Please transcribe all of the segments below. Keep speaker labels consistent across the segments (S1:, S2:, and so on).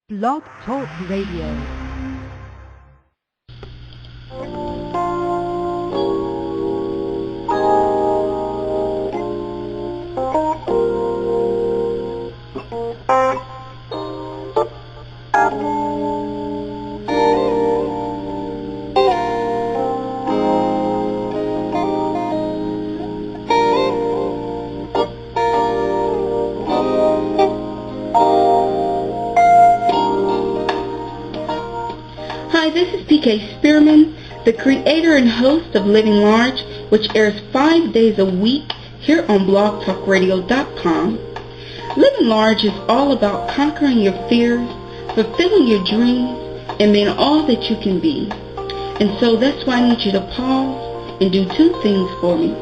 S1: Blog Talk Radio.
S2: Hi, this is Spearman, the creator and host of Living Large, which airs 5 days a week here on blogtalkradio.com. Living Large is all about conquering your fears, fulfilling your dreams, and being all that you can be. And so that's why I need you to pause and do two things for me.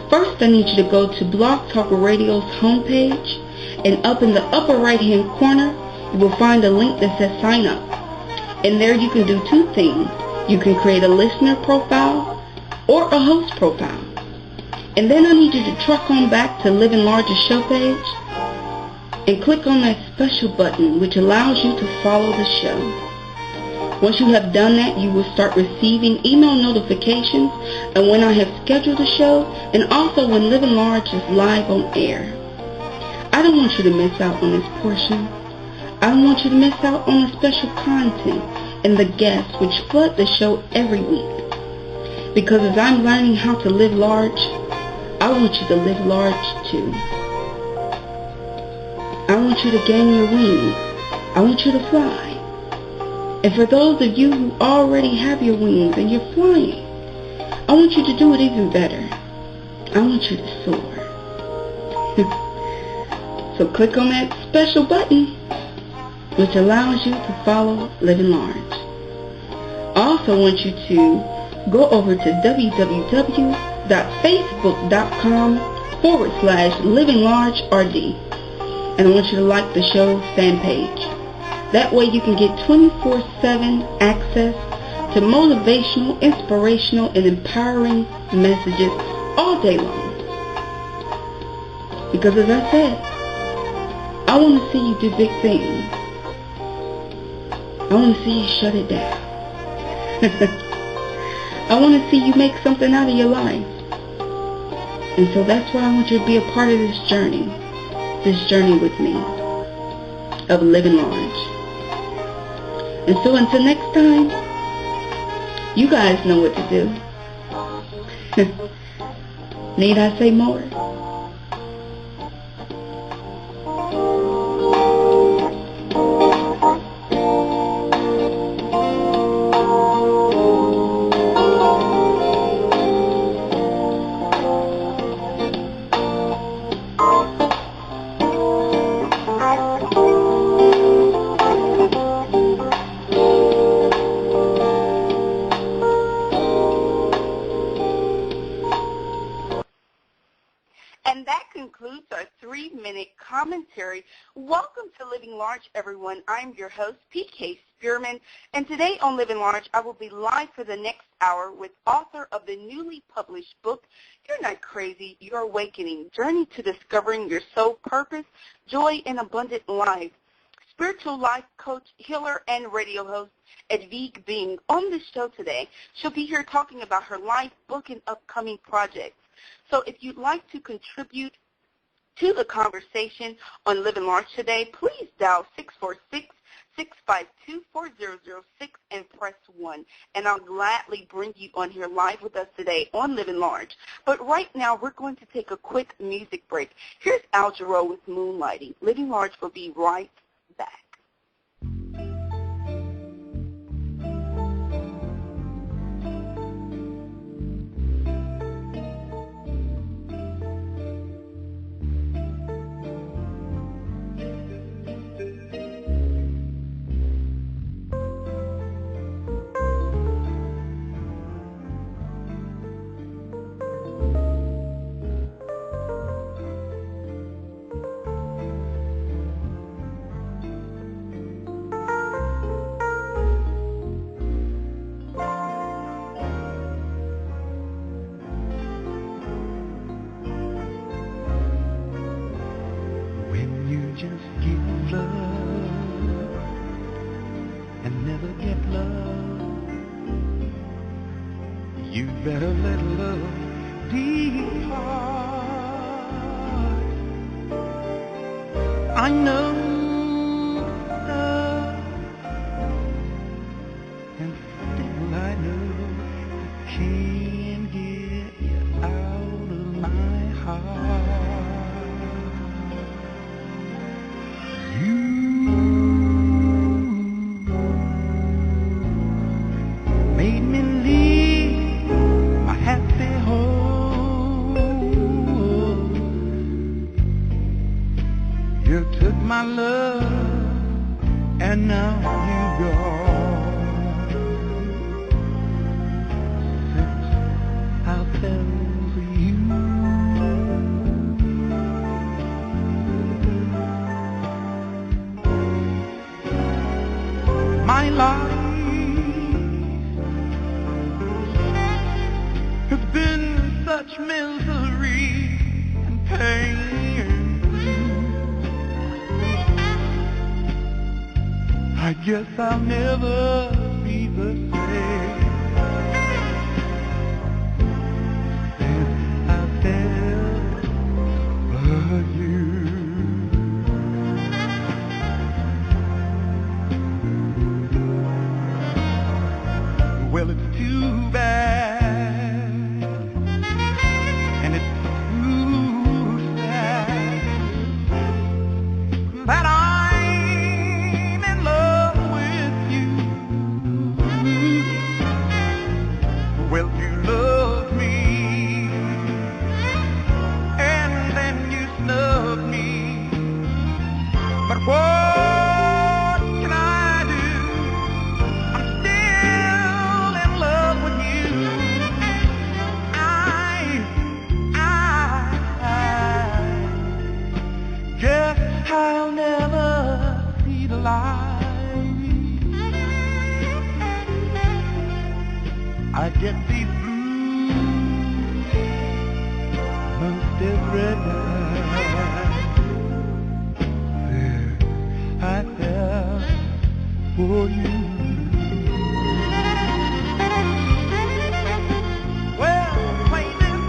S2: First, I need you to go to Blog Talk Radio's homepage, and up in the upper right-hand corner, you will find a link that says Sign Up. And there you can do two things. You can create a listener profile or a host profile. And then I need you to truck on back to Living Large's show page and click on that special button which allows you to follow the show. Once you have done that, you will start receiving email notifications and when I have scheduled a show, and also when Living Large is live on air. I don't want you to miss out on this portion. I don't want you to miss out on the special content and the guests which flood the show every week. Because as I'm learning how to live large, I want you to live large too. I want you to gain your wings. I want you to fly. And for those of you who already have your wings and you're flying, I want you to do it even better. I want you to soar. So click on that special button which allows you to follow Living Large. I also want you to go over to www.facebook.com/livinglargerd, and I want you to like the show's fan page. That way you can get 24/7 access to motivational, inspirational, and empowering messages all day long. Because as I said, I want to see you do big things. I want to see you shut it down. I want to see you make something out of your life. And so that's why I want you to be a part of this journey with me of living large. And so until next time, you guys know what to do. Need I say more? And that concludes our 3-minute commentary. Welcome to Living Large, everyone. I'm your host, PK Spearman, and today on Living Large, I will be live for the next hour with author of the newly published book, You're Not Crazy, You're Awakening, Journey to Discovering Your Soul Purpose, Joy and Abundant Life. Spiritual life coach, healer, and radio host, Edwige Bingue. On the show today, she'll be here talking about her life, book, and upcoming projects. So if you'd like to contribute to the conversation on Living Large today, please dial 646-652-4006 and press 1. And I'll gladly bring you on here live with us today on Living Large. But right now, we're going to take a quick music break. Here's Al Jarreau with Moonlighting. Living Large will be right back.
S3: and never get love, you'd better let love depart. I know love, and still I know I can't get you out of my heart. You made me leave my happy home. You took my love, and now you're gone. Since I fell for you, my life has been such misery and pain. I guess I'll never be the same since I fell for you. Well, it's too bad, and it's too sad that I'm in love with you. Well, you love me, and then you snub me, but what can I do? I'm still in love with you. I guess I'll never see the light. I get these blues most every night. There I fell for you. Well, play this.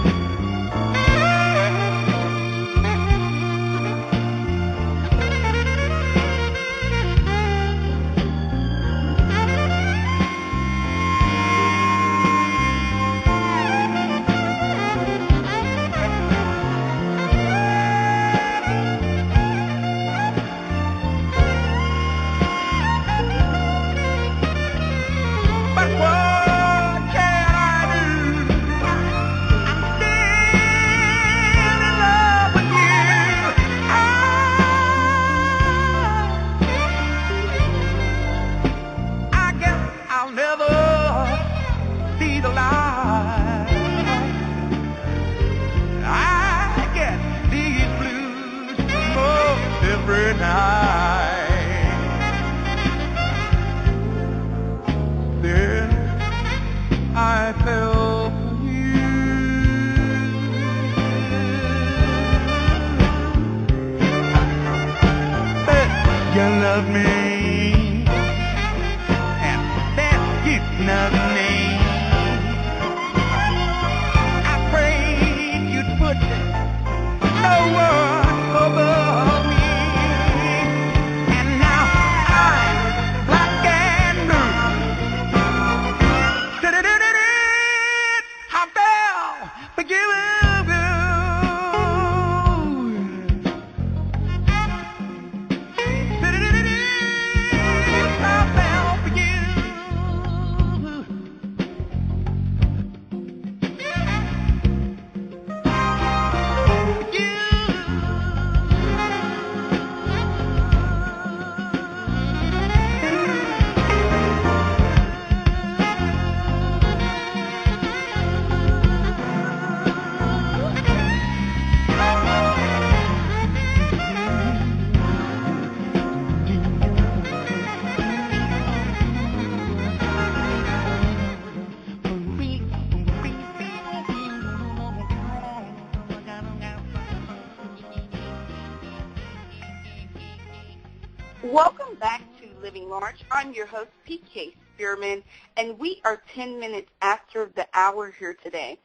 S2: Living Large. I'm your host, PK Spearman, and we are 10 minutes after the hour here today.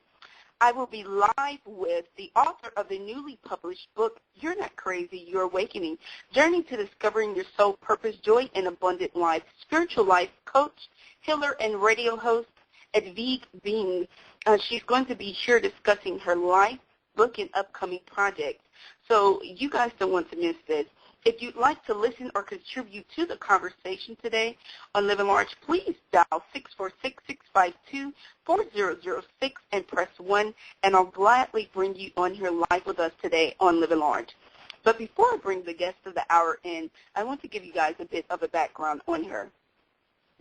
S2: I will be live with the author of the newly published book, You're Not Crazy, You're Awakening, Journey to Discovering Your Soul Purpose, Joy, and Abundant Life, spiritual life coach, healer, and radio host, Edwige Bingue. She's going to be here discussing her life, book, and upcoming projects. So you guys don't want to miss this. If you'd like to listen or contribute to the conversation today on Living Large, please dial 646-652-4006 and press 1, and I'll gladly bring you on here live with us today on Living Large. But before I bring the guest of the hour in, I want to give you guys a bit of a background on her.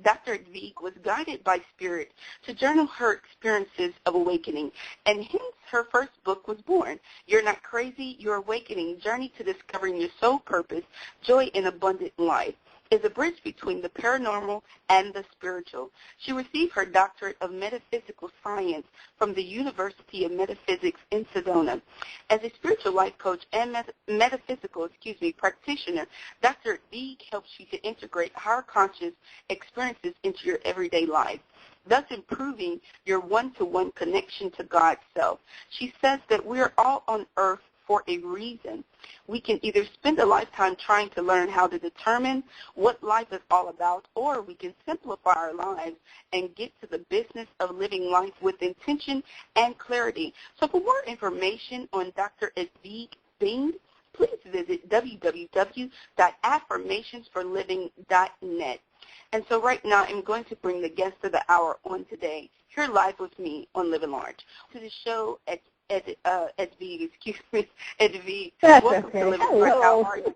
S2: Dr. Edwige was guided by Spirit to journal her experiences of awakening, and hence her first book was born, You're Not Crazy, You're Awakening, Journey to Discovering Your Soul Purpose, Joy, and Abundant Life. Is a bridge between the paranormal and the spiritual. She received her doctorate of metaphysical science from the University of Metaphysics in Sedona. As a spiritual life coach and metaphysical practitioner, Dr. Edwige helps you to integrate higher conscious experiences into your everyday life, thus improving your one-to-one connection to God's self. She says that we are all on earth for a reason. We can either spend a lifetime trying to learn how to determine what life is all about, or we can simplify our lives and get to the business of living life with intention and clarity. So for more information on Dr. Edwige Bingue, please visit www.affirmationsforliving.net. And so right now I'm going to bring the guest of the hour on today, here live with me on Living Large. To the show at Edwige, welcome
S4: okay.
S2: to Living
S4: Hello.
S2: Large. How are you?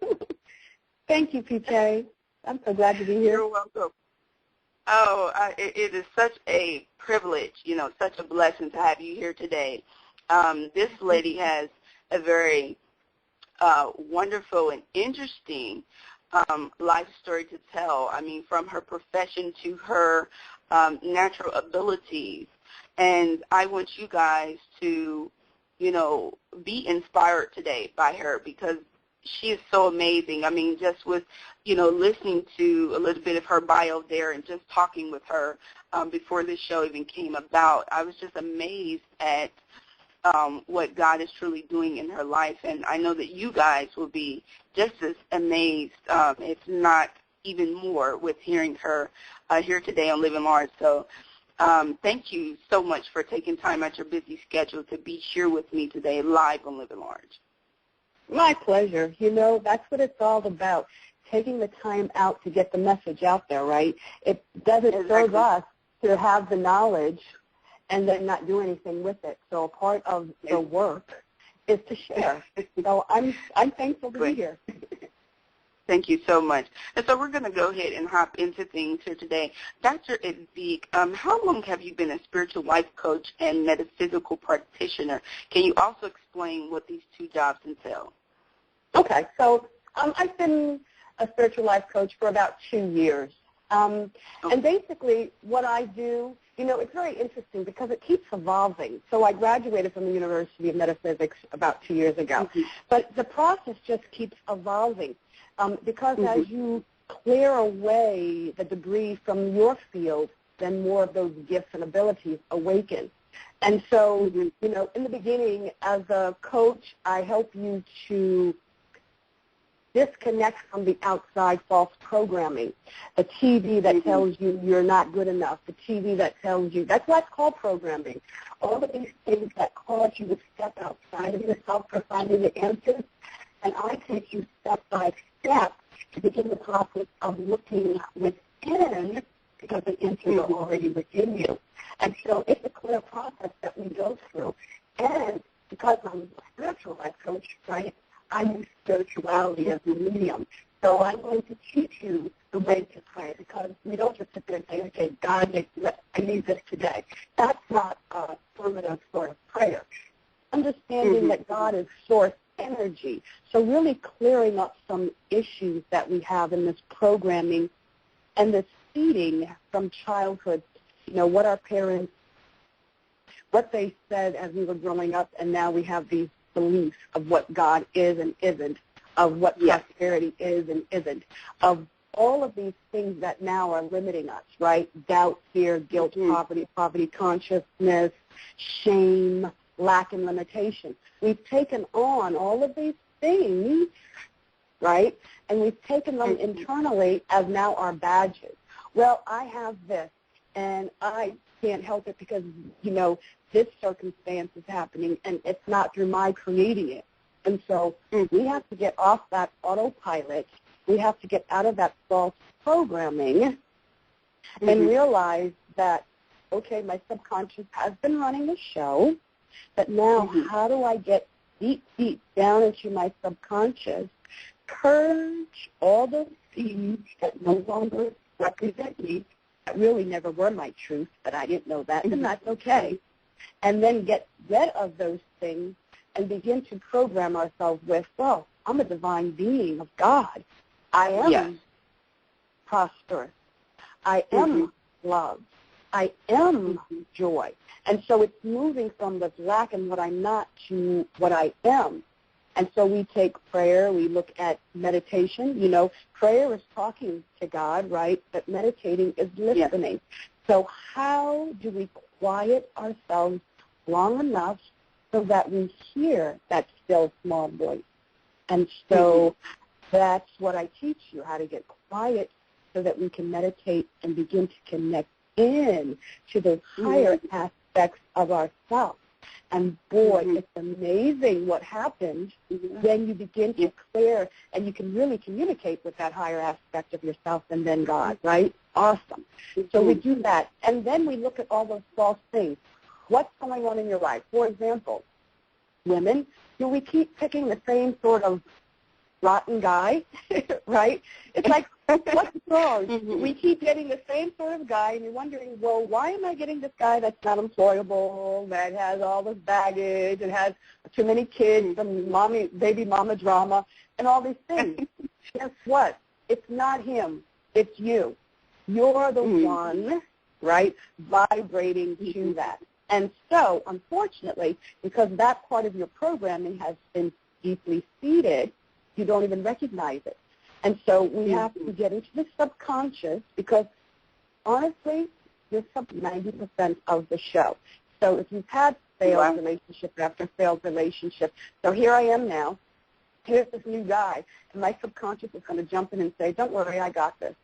S4: Thank you, PK. I'm so glad to be here.
S2: You're welcome. Oh, it is such a privilege, such a blessing to have you here today. This lady has a very wonderful and interesting life story to tell. I mean, from her profession to her natural abilities. And I want you guys to, be inspired today by her, because she is so amazing. I mean, just with, listening to a little bit of her bio there and just talking with her before this show even came about, I was just amazed at what God is truly doing in her life. And I know that you guys will be just as amazed, if not even more, with hearing her here today on Living Large. So thank you so much for taking time out your busy schedule to be here with me today live on Living Large.
S4: My pleasure. That's what it's all about, taking the time out to get the message out there, right? It doesn't serve us to have the knowledge and then not do anything with it. So a part of the work is to share. So I'm thankful to be here.
S2: Thank you so much. And so we're going to go ahead and hop into things here today. Dr. Edwige, how long have you been a spiritual life coach and metaphysical practitioner? Can you also explain what these two jobs entail?
S4: Okay, so I've been a spiritual life coach for about 2 years. And basically what I do, it's very interesting because it keeps evolving. So I graduated from the University of Metaphysics about 2 years ago. Mm-hmm. But the process just keeps evolving. Because as you clear away the debris from your field, then more of those gifts and abilities awaken. And so, in the beginning, as a coach, I help you to disconnect from the outside false programming, the TV that tells you you're not good enough, the TV that tells you, that's what's called programming. All of these things that cause you to step outside of yourself for finding the answers. And I take you step by step to begin the process of looking within, because the answers are already within you. And so it's a clear process that we go through. And because I'm a spiritual life coach, right, I use spirituality as a medium. So I'm going to teach you the way to pray, because we don't just sit there and say, okay, God, I need this today. That's not a formative sort of prayer. Understanding that God is source energy. So really clearing up some issues that we have in this programming and this feeding from childhood, what our parents, what they said as we were growing up, and now we have these beliefs of what God is and isn't, of what prosperity is and isn't, of all of these things that now are limiting us, right? Doubt, fear, guilt, poverty consciousness, shame, lack, and limitation. We've taken on all of these things, right? And we've taken them internally as now our badges. Well, I have this, and I can't help it because, this circumstance is happening, and it's not through my creating it. And so we have to get off that autopilot. We have to get out of that false programming and realize that, okay, my subconscious has been running the show, but now how do I get deep, deep down into my subconscious, purge all those things that no longer represent me, that really never were my truth, but I didn't know that, and that's okay, and then get rid of those things and begin to program ourselves with, well, I'm a divine being of God. I am prosperous. I am love. I am joy. And so it's moving from the lack and what I'm not to what I am. And so we take prayer, we look at meditation. Prayer is talking to God, right? But meditating is listening. Yes. So how do we quiet ourselves long enough so that we hear that still small voice? And so that's what I teach you, how to get quiet so that we can meditate and begin to connect in to those higher aspects of ourselves. And boy, it's amazing what happens when you begin to clear and you can really communicate with that higher aspect of yourself and then God, right? Awesome. So we do that. And then we look at all those false things. What's going on in your life? For example, women, do we keep picking the same sort of rotten guy, right? It's like, what's wrong? We keep getting the same sort of guy, and you're wondering, well, why am I getting this guy that's not employable, that has all this baggage, and has too many kids, some baby mama drama, and all these things? Guess what? It's not him. It's you. You're the one, right, vibrating to that. And so, unfortunately, because that part of your programming has been deeply seated, you don't even recognize it. And so we have to get into the subconscious because, honestly, you're 90% of the show. So if you've had failed relationship after failed relationship, so here I am now, here's this new guy, and my subconscious is going to jump in and say, don't worry, I got this.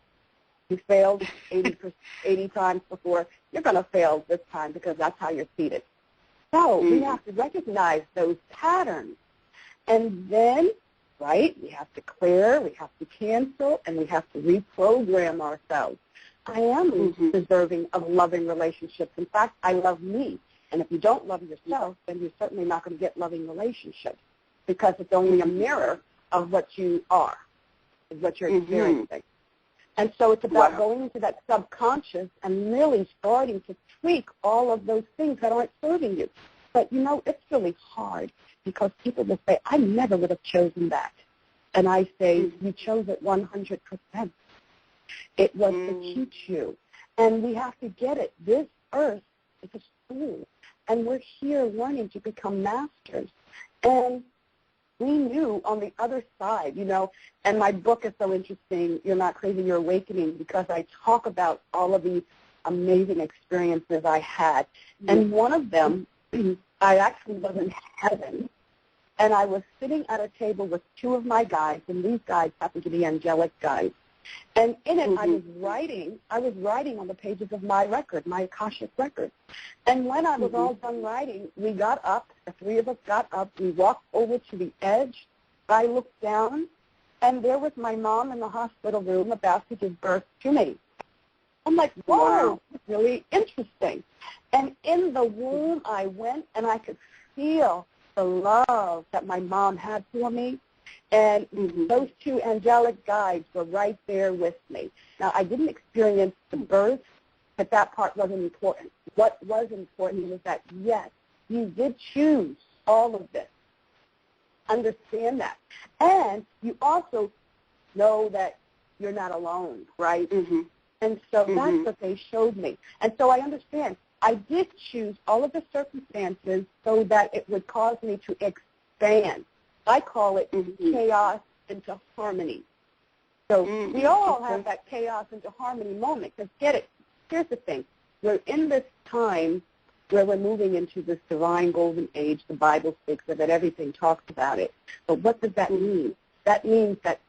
S4: You failed 80 times before. You're going to fail this time because that's how you're seated. So we have to recognize those patterns. And then, right, we have to clear, we have to cancel, and we have to reprogram ourselves. I am deserving of loving relationships. In fact, I love me. And if you don't love yourself, then you're certainly not going to get loving relationships because it's only a mirror of what you are, is what you're experiencing. And so it's about going into that subconscious and really starting to tweak all of those things that aren't serving you. But, it's really hard because people will say, I never would have chosen that. And I say, you chose it 100%. It was to teach you. And we have to get it. This earth is a school. And we're here learning to become masters. And we knew on the other side, and my book is so interesting, You're Not Crazy, You're Awakening, because I talk about all of these amazing experiences I had. And one of them, I actually was in heaven, and I was sitting at a table with two of my guides, and these guides happened to be angelic guides. And in it, I was writing on the pages of my record, my Akashic record. And when I was all done writing, we got up, the three of us got up, we walked over to the edge. I looked down, and there was my mom in the hospital room about to give birth to me. I'm like, whoa, it's really interesting. And in the womb, I went, and I could feel the love that my mom had for me. And those two angelic guides were right there with me. Now, I didn't experience the birth, but that part wasn't important. What was important was that, yes, you did choose all of this. Understand that. And you also know that you're not alone, right? And so that's what they showed me. And so I understand. I did choose all of the circumstances so that it would cause me to expand. I call it chaos into harmony. So we all have that chaos into harmony moment. Because get it, here's the thing. We're in this time where we're moving into this divine golden age. The Bible speaks of it. Everything talks about it. But what does that mean? That means that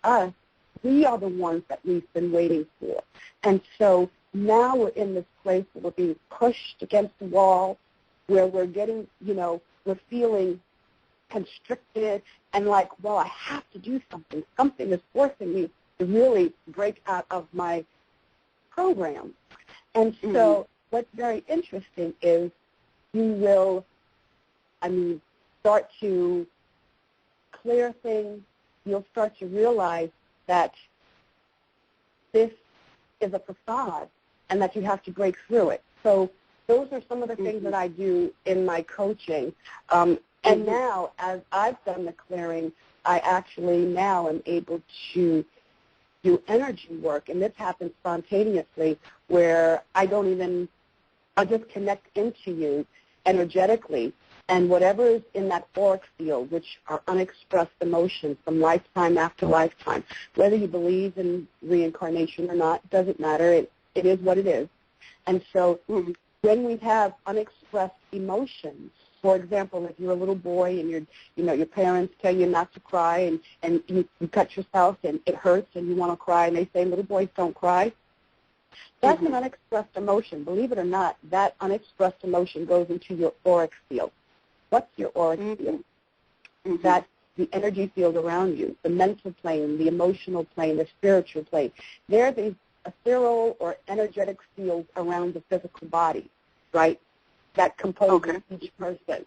S4: we are the ones that we've been waiting for. And so now we're in this place where we're being pushed against the wall, where we're getting, we're feeling constricted and like, well, I have to do something. Something is forcing me to really break out of my program. And so what's very interesting is you will, start to clear things. You'll start to realize that this is a facade and that you have to break through it. So those are some of the things that I do in my coaching. And now, as I've done the clearing, I actually now am able to do energy work, and this happens spontaneously where I just connect into you energetically, and whatever is in that auric field, which are unexpressed emotions from lifetime after lifetime, whether you believe in reincarnation or not, doesn't matter. It is what it is. And so when we have unexpressed emotions, for example, if you're a little boy and your parents tell you not to cry and you cut yourself and it hurts and you want to cry and they say, little boys don't cry, that's an unexpressed emotion. Believe it or not, that unexpressed emotion goes into your auric field. What's your auric field? That's the energy field around you, the mental plane, the emotional plane, the spiritual plane. There are these ethereal or energetic fields around the physical body, right, that compose each person.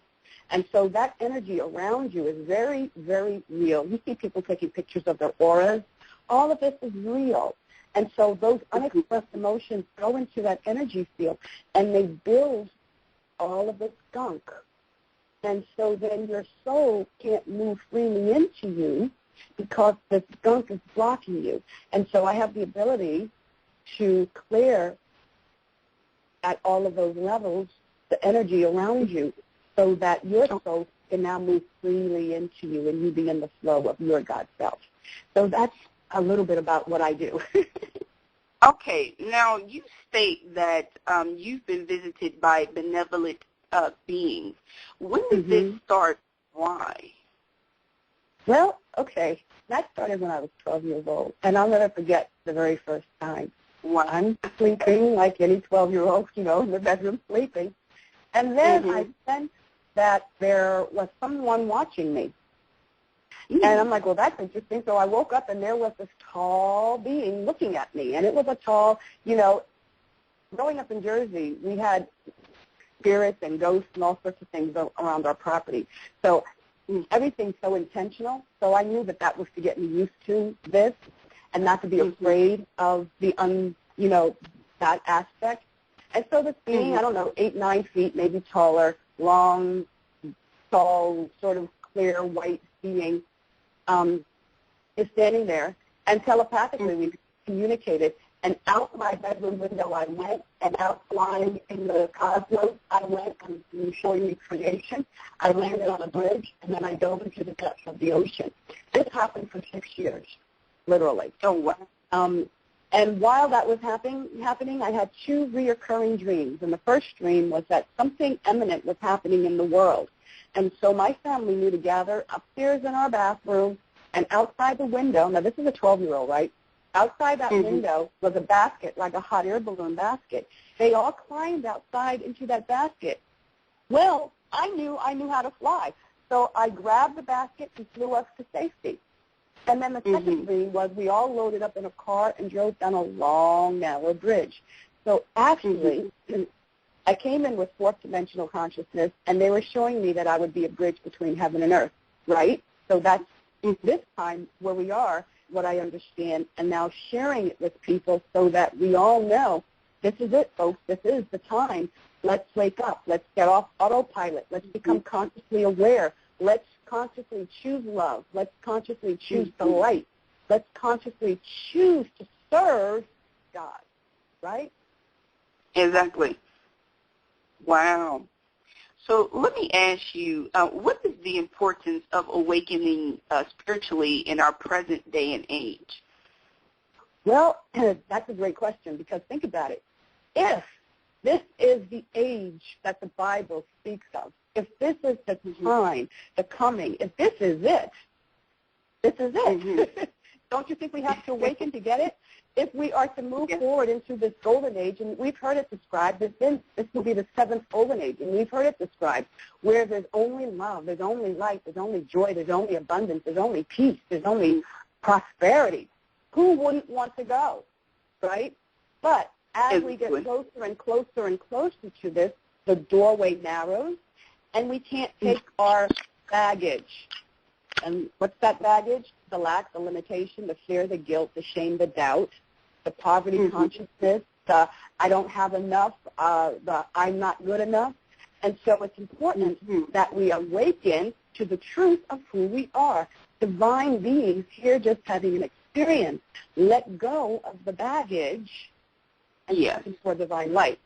S4: And so that energy around you is very, very real. You see people taking pictures of their auras. All of this is real. And so those unexpressed emotions go into that energy field, and they build all of this gunk. And so then your soul can't move freely into you because this gunk is blocking you. And so I have the ability to clear at all of those levels the energy around you so that your soul can now move freely into you and you be in the flow of your God self. So that's a little bit about what I do.
S2: Okay. Now, you state that you've been visited by benevolent beings. When did this start? Why?
S4: Well, okay. That started when I was 12 years old, and I'll never forget the very first time. I'm sleeping like any 12-year-old, in the bedroom sleeping. And then I sensed that there was someone watching me. And I'm like, well, that's interesting. So I woke up, and there was this tall being looking at me. And it was a tall, growing up in Jersey, we had spirits and ghosts and all sorts of things around our property. So everything's so intentional. So I knew that was to get me used to this and not to be afraid of the, that aspect. And so this being, 8, 9 feet, maybe taller, long, tall, sort of clear white being is standing there, and telepathically we communicated. And out my bedroom window I went, and out flying in the cosmos I went, and showing me creation. I landed on a bridge, and then I dove into the depths of the ocean. This happened for 6 years, literally.
S2: Oh, wow.
S4: And while that was happening, I had 2 reoccurring dreams. And the first dream was that something eminent was happening in the world. And so my family knew to gather upstairs in our bathroom and outside the window. Now, this is a 12-year-old, right? Outside that window was a basket, like a hot air balloon basket. They all climbed outside into that basket. Well, I knew how to fly. So I grabbed the basket and flew us to safety. And then the second dream was we all loaded up in a car and drove down a long, narrow bridge. So actually, I came in with fourth dimensional consciousness, and they were showing me that I would be a bridge between heaven and earth, right? So that's this time where we are, what I understand, and now sharing it with people so that we all know this is it, folks. This is the time. Let's wake up. Let's get off autopilot. Let's become consciously aware. Let's consciously choose love. Let's consciously choose the light. Let's consciously choose to serve God, right?
S2: Exactly. Wow. So let me ask you, what is the importance of awakening spiritually in our present day and age?
S4: Well, that's a great question, because think about it. If this is the age that the Bible speaks of, if this is the time, the coming, if this is it, this is it. Don't you think we have to awaken to get it? If we are to move forward into this golden age, and we've heard it described, this will be the seventh golden age, and we've heard it described, where there's only love, there's only light, there's only joy, there's only abundance, there's only peace, there's only prosperity. Who wouldn't want to go, right? But as we get closer and closer and closer to this, the doorway narrows, and we can't take our baggage. And what's that baggage? The lack, the limitation, the fear, the guilt, the shame, the doubt, the poverty consciousness, the I don't have enough, the I'm not good enough. And so it's important that we awaken to the truth of who we are. Divine beings here just having an experience. Let go of the baggage and looking for divine light.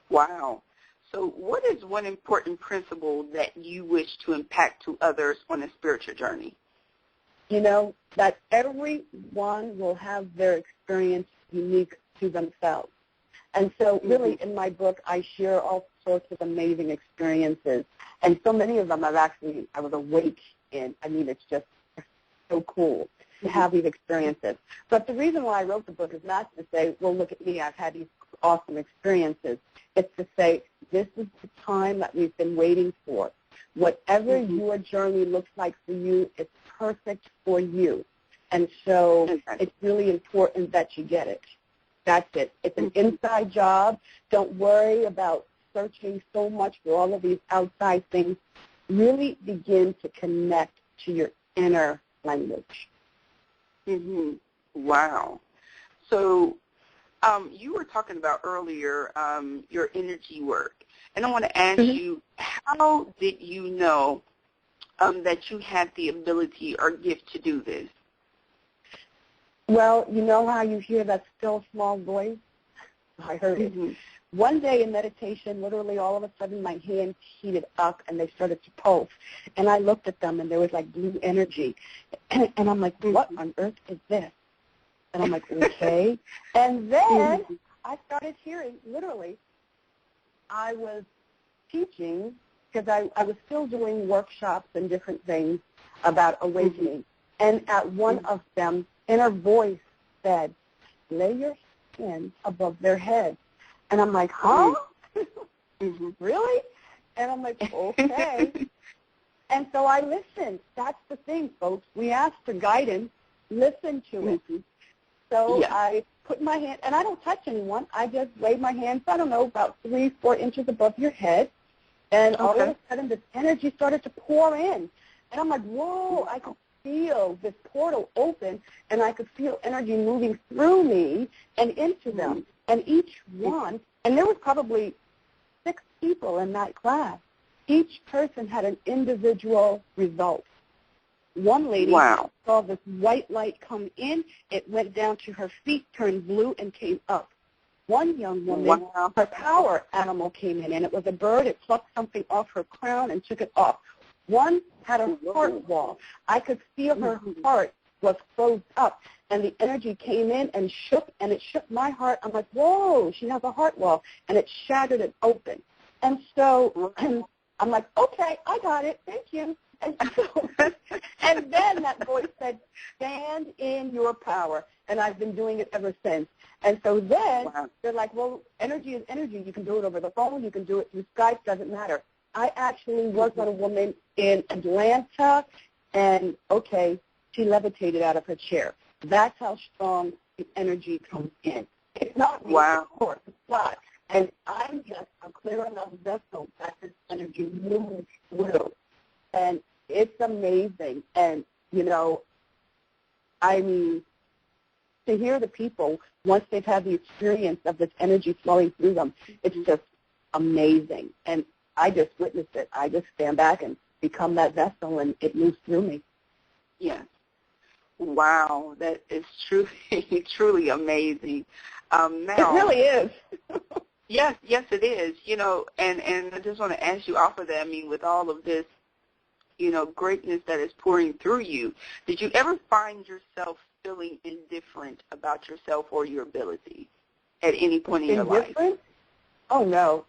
S5: Wow. So what is one important principle that you wish to impact to others on a spiritual journey?
S4: You know, that everyone will have their experience unique to themselves. And so really in my book, I share all sorts of amazing experiences. And so many of them I was awake in. I mean, it's just so cool to have these experiences. But the reason why I wrote the book is not to say, well, look at me, I've had these awesome experiences. It's to say, this is the time that we've been waiting for. Whatever your journey looks like for you, it's perfect for you. And so it's really important that you get it. That's it. It's an inside job. Don't worry about searching so much for all of these outside things. Really begin to connect to your inner language.
S5: Wow. So you were talking about earlier your energy work. And I want to ask you, how did you know that you had the ability or gift to do this?
S4: Well, you know how you hear that still small voice? I heard it. One day in meditation, literally all of a sudden my hands heated up and they started to pulse. And I looked at them and there was like blue energy. And I'm like, what on earth is this? And I'm like, okay. And then I started hearing, literally, I was teaching, because I was still doing workshops and different things about awakening. And at one of them, inner voice said, lay your hand above their head. And I'm like, huh? Really? And I'm like, okay. And so I listened. That's the thing, folks. We ask for guidance. Listen to it. So I put my hand, and I don't touch anyone. I just lay my hands, I don't know, about 3-4 inches above your head. And all of a sudden, this energy started to pour in. And I'm like, whoa, I could feel this portal open, and I could feel energy moving through me and into them. And each one, and there was probably 6 people in that class. Each person had an individual result. One lady saw this white light come in. It went down to her feet, turned blue, and came up. One young woman, her power animal came in, and it was a bird. It plucked something off her crown and took it off. One had a heart wall. I could feel her heart was closed up, and the energy came in and it shook my heart. I'm like, whoa, she has a heart wall, and it shattered it open. And so I'm like, okay, I got it. Thank you. And, so, and then that voice said, stand in your power. And I've been doing it ever since. And so then they're like, well, energy is energy. You can do it over the phone. You can do it through Skype. Doesn't matter. I actually was with a woman in Atlanta, and, okay, she levitated out of her chair. That's how strong the energy comes in. It's not me, of course. It's not. And I'm just a clear enough vessel that this energy moves through. And it's amazing. And, you know, I mean, to hear the people, once they've had the experience of this energy flowing through them, it's just amazing. And I just witnessed it. I just stand back and become that vessel, and it moves through me.
S5: Yes. Wow, that is truly, truly amazing. Now,
S4: it really is.
S5: Yes, it is. You know, and I just want to ask you off of that, I mean, with all of this, you know, greatness that is pouring through you, did you ever find yourself feeling indifferent about yourself or your ability at any point in your life?
S4: Indifferent? Oh, no.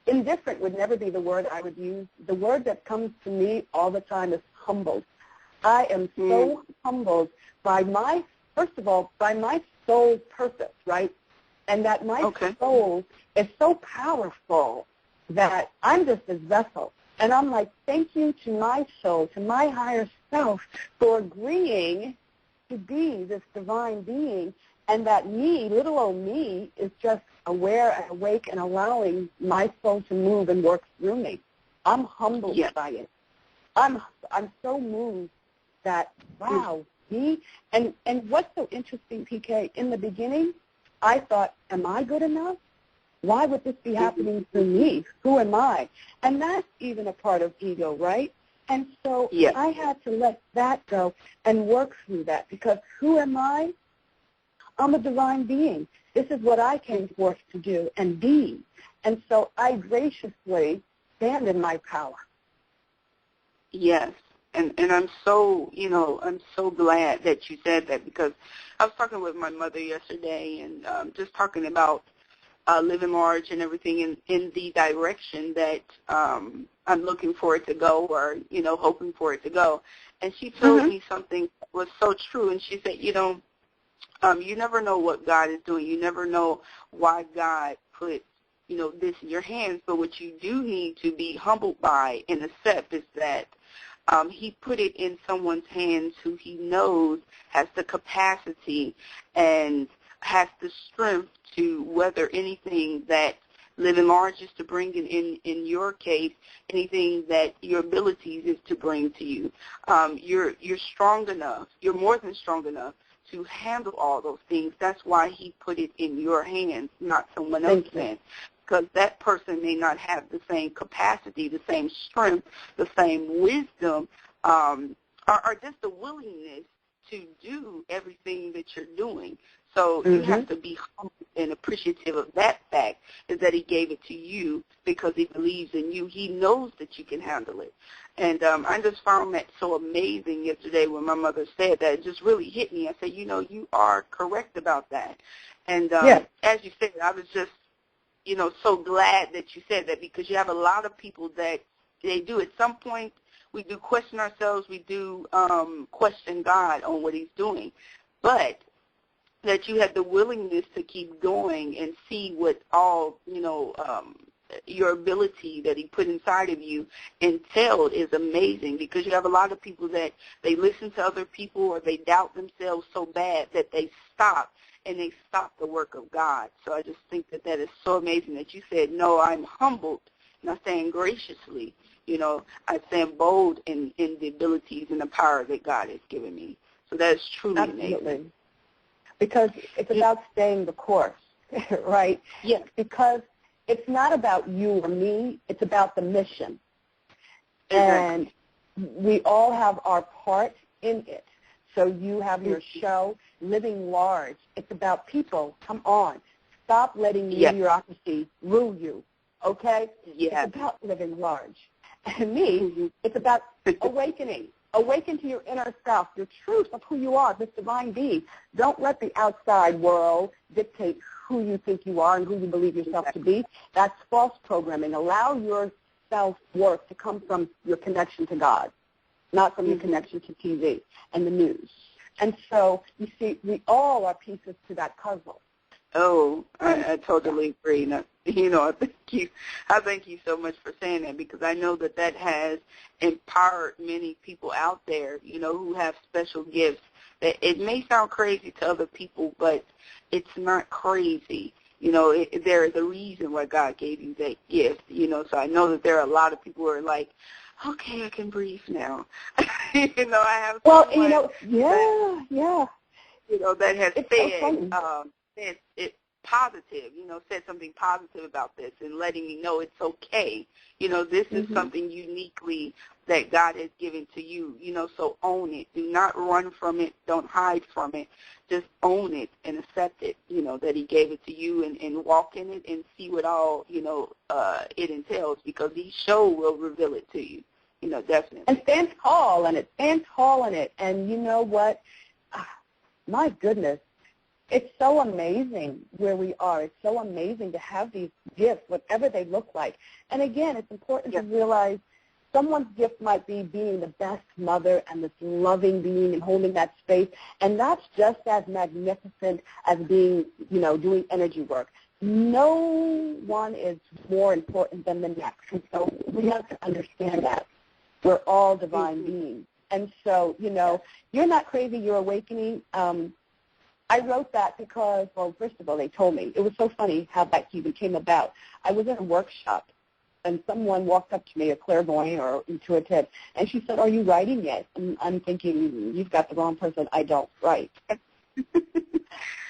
S4: Indifferent would never be the word I would use. The word that comes to me all the time is humbled. I am so humbled by first of all, by my soul's purpose, right? And that my soul is so powerful that I'm just a vessel. And I'm like, thank you to my soul, to my higher self, for agreeing to be this divine being, and that me, little old me, is just aware and awake and allowing my soul to move and work through me. I'm humbled by it. I'm so moved that, wow, me. And what's so interesting, PK, in the beginning, I thought, am I good enough? Why would this be happening to me? Who am I? And that's even a part of ego, right? And so I had to let that go and work through that, because who am I? I'm a divine being. This is what I came forth to do and be. And so I graciously stand in my power.
S5: Yes. And I'm so, I'm so glad that you said that, because I was talking with my mother yesterday and just talking about living large and everything in the direction that I'm looking for it to go, or, hoping for it to go. And she told me something that was so true. And she said, you never know what God is doing. You never know why God put, this in your hands. But what you do need to be humbled by and accept is that he put it in someone's hands who he knows has the capacity and has the strength to weather anything that living large is to bring in your case, anything that your abilities is to bring to you. You're strong enough. You're more than strong enough to handle all those things. That's why he put it in your hands, not someone else's hands. Because that person may not have the same capacity, the same strength, the same wisdom, or just the willingness to do everything that you're doing. So you have to be humble and appreciative of that fact, is that he gave it to you because he believes in you. He knows that you can handle it. And I just found that so amazing yesterday when my mother said that. It just really hit me. I said, you are correct about that. And as you said, I was just, so glad that you said that, because you have a lot of people that they do at some point. We do question ourselves. We do question God on what he's doing. But that you had the willingness to keep going and see what all, your ability that he put inside of you entailed is amazing, because you have a lot of people that they listen to other people or they doubt themselves so bad that they stop the work of God. So I just think that is so amazing that you said, no, I'm humbled, and I stand graciously. I stand bold in the abilities and the power that God has given me. So that is truly amazing.
S4: Because it's about staying the course, right?
S5: Yes.
S4: Because it's not about you or me. It's about the mission.
S5: Exactly.
S4: And we all have our part in it. So you have your show, Living Large. It's about people. Come on. Stop letting mediocrity rule you, okay?
S5: Yes.
S4: It's about living large. And me, it's about awakening. Awaken to your inner self, your truth of who you are, this divine being. Don't let the outside world dictate who you think you are and who you believe yourself to be. That's false programming. Allow your self-worth to come from your connection to God, not from your connection to TV and the news. And so, you see, we all are pieces to that puzzle.
S5: Oh, I totally agree. Now, I thank you so much for saying that, because I know that has empowered many people out there, who have special gifts. That it may sound crazy to other people, but it's not crazy. There is a reason why God gave you that gift. So I know that there are a lot of people who are like, okay, I can breathe now. I have someone that has said it's positive, said something positive about this and letting me know it's okay. This is something uniquely that God has given to you, so own it. Do not run from it. Don't hide from it. Just own it and accept it, that he gave it to you, and walk in it and see what all, it entails, because each show will reveal it to you, definitely.
S4: And stand tall in it. Stand tall in it. And you know what? my goodness, it's so amazing where we are. It's so amazing to have these gifts, whatever they look like. And again, it's important to realize someone's gift might be being the best mother and this loving being and holding that space, and that's just as magnificent as being, doing energy work. No one is more important than the next, and so we have to understand that. We're all divine beings. And so, you're not crazy, you're awakening. I wrote that because, well, first of all, they told me. It was so funny how that even came about. I was in a workshop, and someone walked up to me, a clairvoyant or intuitive, and she said, "Are you writing yet?" And I'm thinking, you've got the wrong person. I don't write.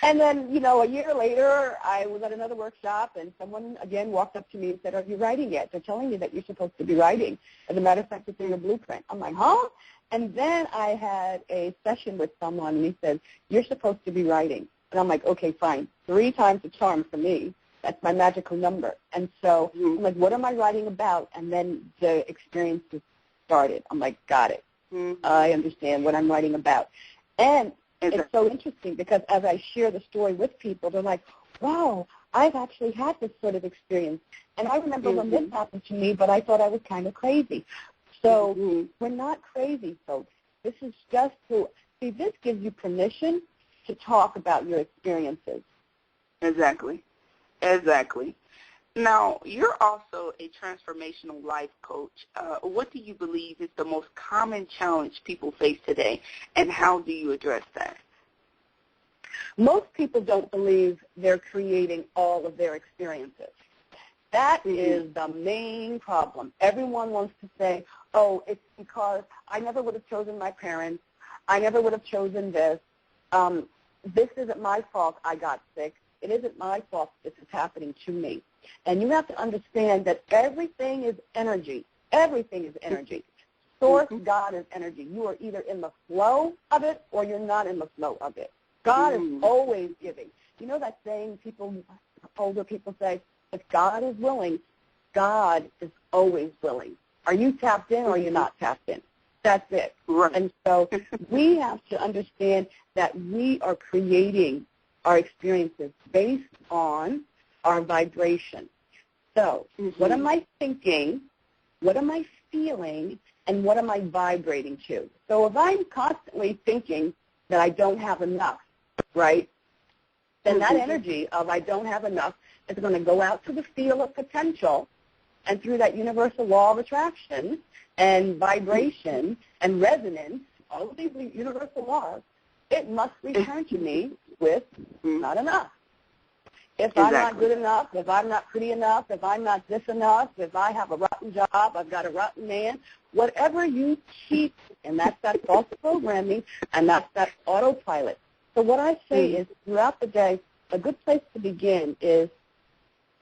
S4: And then, a year later, I was at another workshop, and someone, again, walked up to me and said, "Are you writing yet? They're telling me that you're supposed to be writing. As a matter of fact, it's in your blueprint." I'm like, huh? And then I had a session with someone, and he said, "You're supposed to be writing." And I'm like, okay, fine. 3 times the charm for me. That's my magical number. And so I'm like, what am I writing about? And then the experience just started. I'm like, got it. I understand what I'm writing about. And it's so interesting because as I share the story with people, they're like, wow, I've actually had this sort of experience. And I remember when this happened to me, but I thought I was kind of crazy. So we're not crazy, folks. This is just this gives you permission to talk about your experiences.
S5: Exactly. Now, you're also a transformational life coach. What do you believe is the most common challenge people face today, and how do you address that?
S4: Most people don't believe they're creating all of their experiences. That is the main problem. Everyone wants to say, oh, it's because I never would have chosen my parents. I never would have chosen this. This isn't my fault I got sick. It isn't my fault this is happening to me. And you have to understand that everything is energy. Everything is energy. Source, God is energy. You are either in the flow of it or you're not in the flow of it. God is always giving. You know that saying older people say, if God is willing, God is always willing. Are you tapped in or are you not tapped in? That's it.
S5: Right.
S4: And so we have to understand that we are creating our experiences based on our vibration. So what am I thinking, what am I feeling, and what am I vibrating to? So if I'm constantly thinking that I don't have enough, right, then that energy of I don't have enough is going to go out to the field of potential, and through that universal law of attraction and vibration and resonance, all of these universal laws, it must return to me with not enough. If I'm not good enough, if I'm not pretty enough, if I'm not this enough, if I have a rotten job, I've got a rotten man, whatever you keep, and that's that false programming, and that's that autopilot. So what I say is throughout the day, a good place to begin is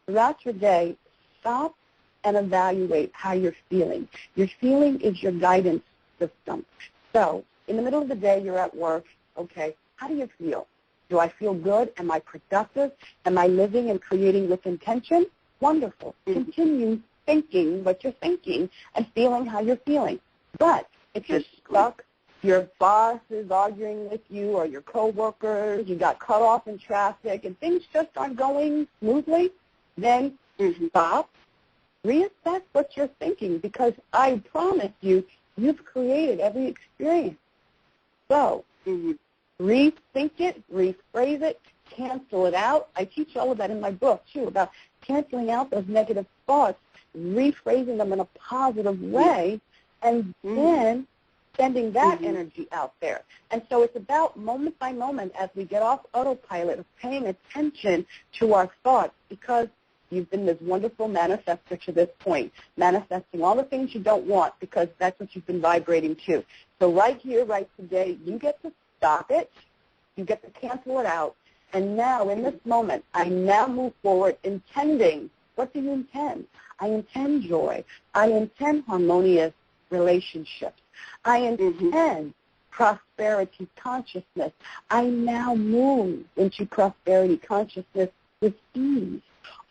S4: throughout your day, stop and evaluate how you're feeling. Your feeling is your guidance system. So in the middle of the day, you're at work, okay, how do you feel? Do I feel good? Am I productive? Am I living and creating with intention? Wonderful. Continue thinking what you're thinking and feeling how you're feeling. But if you're stuck, your boss is arguing with you or your coworkers, you got cut off in traffic, and things just aren't going smoothly, then stop, reassess what you're thinking, because I promise you, you've created every experience. So rethink it, rephrase it, cancel it out. I teach all of that in my book, too, about canceling out those negative thoughts, rephrasing them in a positive way, and then sending that energy out there. And so it's about moment by moment as we get off autopilot of paying attention to our thoughts, because you've been this wonderful manifester to this point, manifesting all the things you don't want because that's what you've been vibrating to. So right here, right today, you get to stop it, you get to cancel it out, and now in this moment, I now move forward intending. What do you intend? I intend joy. I intend harmonious relationships. I intend prosperity consciousness. I now move into prosperity consciousness with ease.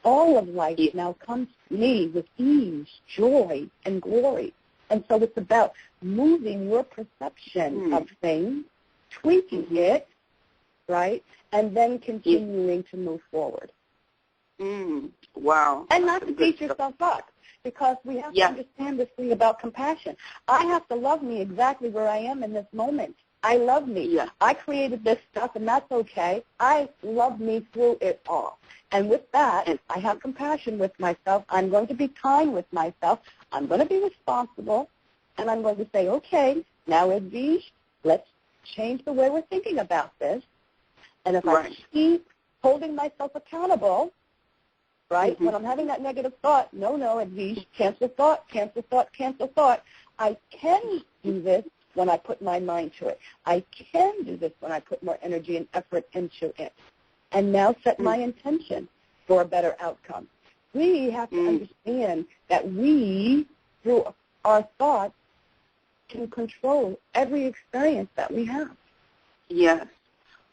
S4: All of life now comes to me with ease, joy, and glory. And so it's about moving your perception of things, tweaking it, right? And then continuing to move forward.
S5: Wow.
S4: And not to beat yourself up, because we have to understand this thing about compassion. I have to love me exactly where I am in this moment. I love me.
S5: Yeah.
S4: I created this stuff, and that's okay. I love me through it all. And with that, I have compassion with myself. I'm going to be kind with myself. I'm going to be responsible. And I'm going to say, okay, now, Edwige, let's change the way we're thinking about this. And if I keep holding myself accountable, right, when I'm having that negative thought, no, Edwige, cancel thought, cancel thought, cancel thought. I can do this when I put my mind to it. I can do this when I put more energy and effort into it. And now set my intention for a better outcome. We have to understand that we, through our thoughts, can control every experience that we have.
S5: Yes.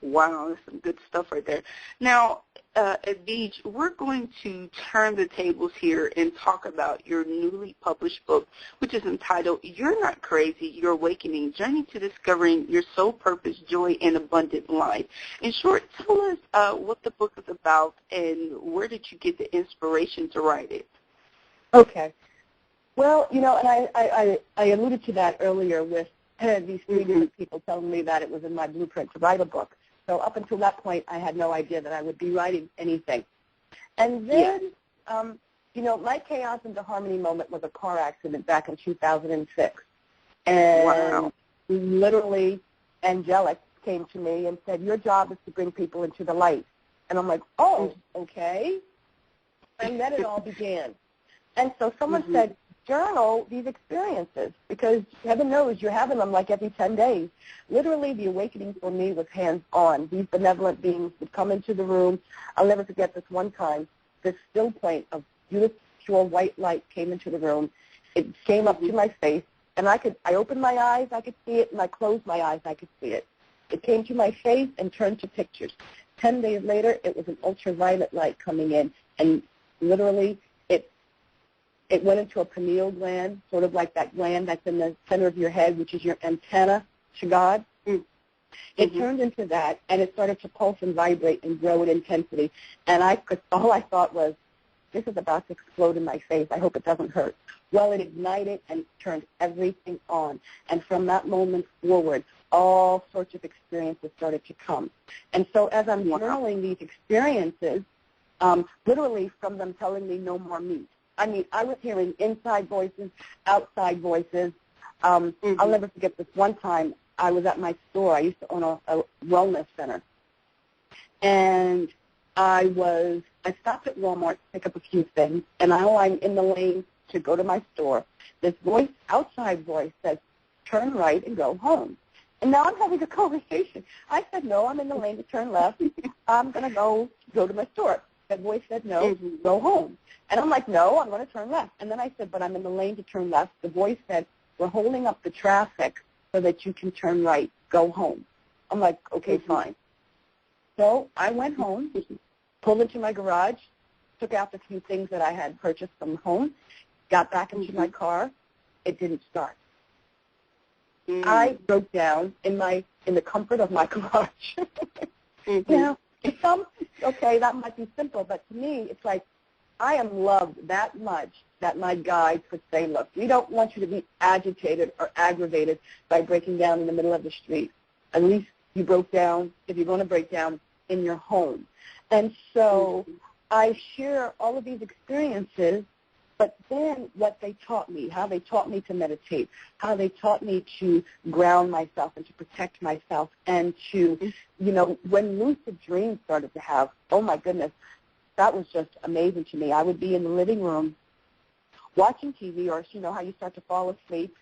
S5: Wow, that's some good stuff right there. Now, Edwige, we're going to turn the tables here and talk about your newly published book, which is entitled You're Not Crazy, You're Awakening, Journey to Discovering Your Soul Purpose, Joy, and Abundant Life. In short, tell us what the book is about and where did you get the inspiration to write it?
S4: Okay. Well, and I alluded to that earlier with these three different people telling me that it was in my blueprint to write a book. So up until that point, I had no idea that I would be writing anything. And then, my chaos into harmony moment was a car accident back in 2006. And literally, angelic came to me and said, your job is to bring people into the light. And I'm like, oh, okay. And then it all began. And so someone said, journal these experiences, because heaven knows you're having them like every 10 days. Literally, the awakening for me was hands-on. These benevolent beings would come into the room. I'll never forget this one time. This still point of beautiful, pure white light came into the room. It came up to my face, and I opened my eyes, I could see it, and I closed my eyes, I could see it. It came to my face and turned to pictures. 10 days later, it was an ultraviolet light coming in, and literally, it went into a pineal gland, sort of like that gland that's in the center of your head, which is your antenna to God. It turned into that, and it started to pulse and vibrate and grow in intensity. And all I thought was, this is about to explode in my face. I hope it doesn't hurt. Well, it ignited and turned everything on. And from that moment forward, all sorts of experiences started to come. And so as I'm journaling these experiences, literally from them telling me no more meat. I mean, I was hearing inside voices, outside voices. I'll never forget this one time. I was at my store. I used to own a wellness center. And I stopped at Walmart to pick up a few things, and now I'm in the lane to go to my store. This voice, outside voice, says, turn right and go home. And now I'm having a conversation. I said, no, I'm in the lane to turn left. I'm going to go to my store. That voice said, no, go home. And I'm like, no, I'm going to turn left. And then I said, but I'm in the lane to turn left. The voice said, we're holding up the traffic so that you can turn right, go home. I'm like, okay, fine. So I went home, pulled into my garage, took out the few things that I had purchased from home, got back into my car. It didn't start. I broke down in the comfort of my garage. Okay, that might be simple, but to me, it's like I am loved that much that my guide could say, look, we don't want you to be agitated or aggravated by breaking down in the middle of the street. At least you broke down, if you're going to break down, in your home. And so I share all of these experiences, but then what they taught me, how they taught me to meditate, how they taught me to ground myself and to protect myself, and to, when lucid dreams started to have, oh my goodness, that was just amazing to me. I would be in the living room watching TV, or how you start to fall asleep,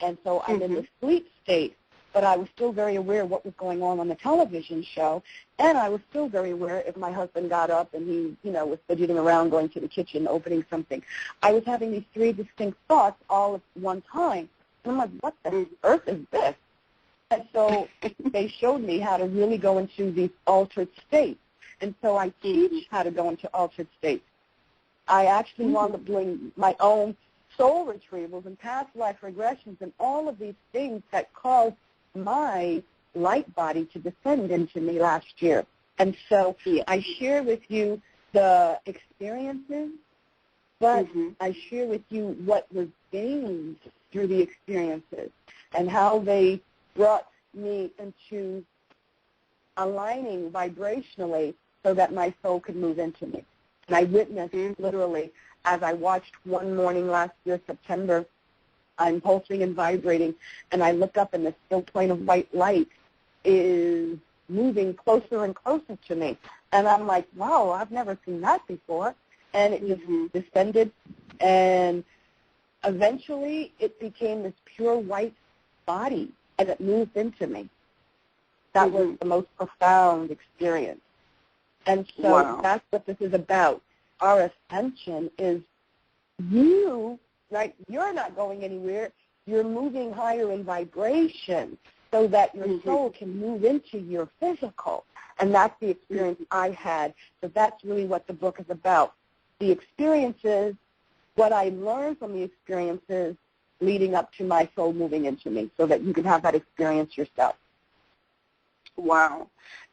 S4: and so I'm in the sleep state, but I was still very aware of what was going on the television show, and I was still very aware if my husband got up and he, was fidgeting around, going to the kitchen, opening something. I was having these three distinct thoughts all at one time, and I'm like, what the earth is this? And so they showed me how to really go into these altered states. And so I teach how to go into altered states. I actually wound up doing my own soul retrievals and past life regressions and all of these things that caused my light body to descend into me last year. And so I share with you the experiences, but I share with you what was gained through the experiences and how they brought me into aligning vibrationally so that my soul could move into me. And I witnessed literally as I watched one morning last year, September, I'm pulsing and vibrating, and I look up and the still point of white light is moving closer and closer to me. And I'm like, wow, I've never seen that before. And it just descended, and eventually it became this pure white body, and it moved into me. That was the most profound experience. And so that's what this is about. Our ascension is you, right? You're not going anywhere. You're moving higher in vibration so that your soul can move into your physical. And that's the experience I had. So that's really what the book is about. The experiences, what I learned from the experiences leading up to my soul moving into me so that you can have that experience yourself.
S5: Wow.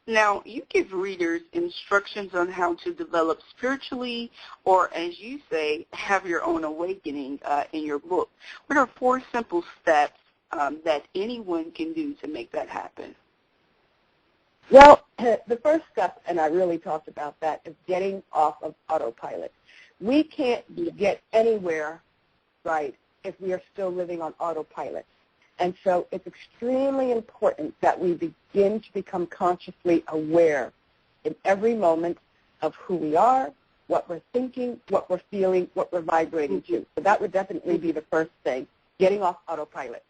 S5: Now, you give readers instructions on how to develop spiritually or, as you say, have your own awakening in your book. What are 4 simple steps that anyone can do to make that happen?
S4: Well, the first step, and I really talked about that, is getting off of autopilot. We can't get anywhere, right, if we are still living on autopilot. And so it's extremely important that we begin to become consciously aware in every moment of who we are, what we're thinking, what we're feeling, what we're vibrating to. So that would definitely be the first thing, getting off autopilot.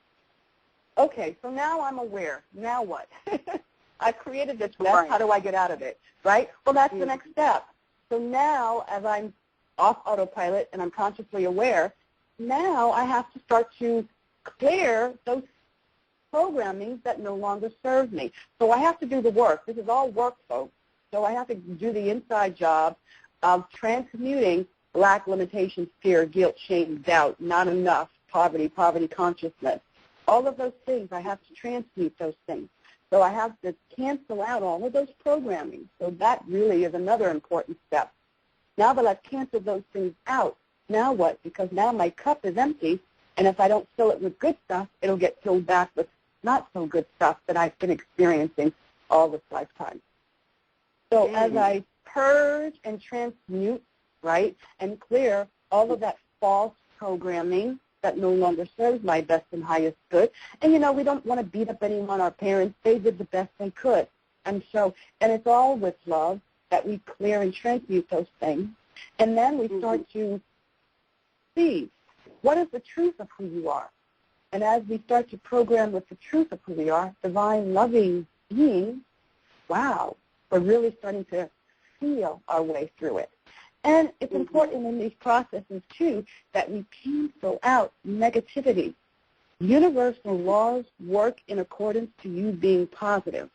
S4: Okay, so now I'm aware. Now what? I've created this mess. Right. How do I get out of it? Right? Well, that's the next step. So now, as I'm off autopilot and I'm consciously aware, now I have to start to clear those programmings that no longer serve me. So I have to do the work. This is all work, folks. So I have to do the inside job of transmuting lack, limitations, fear, guilt, shame, doubt, not enough, poverty consciousness. All of those things, I have to transmute those things. So I have to cancel out all of those programming. So that really is another important step. Now that I've canceled those things out, now what? Because now my cup is empty, and if I don't fill it with good stuff, it'll get filled back with not so good stuff that I've been experiencing all this lifetime. So as I purge and transmute, right, and clear all of that false programming that no longer serves my best and highest good. And, you know, we don't want to beat up anyone. Our parents, they did the best they could. And so, and it's all with love that we clear and transmute those things. And then we start to see what is the truth of who you are. And as we start to program with the truth of who we are, divine, loving beings, wow, we're really starting to feel our way through it. And it's important in these processes, too, that we cancel out negativity. Universal laws work in accordance to you being positive.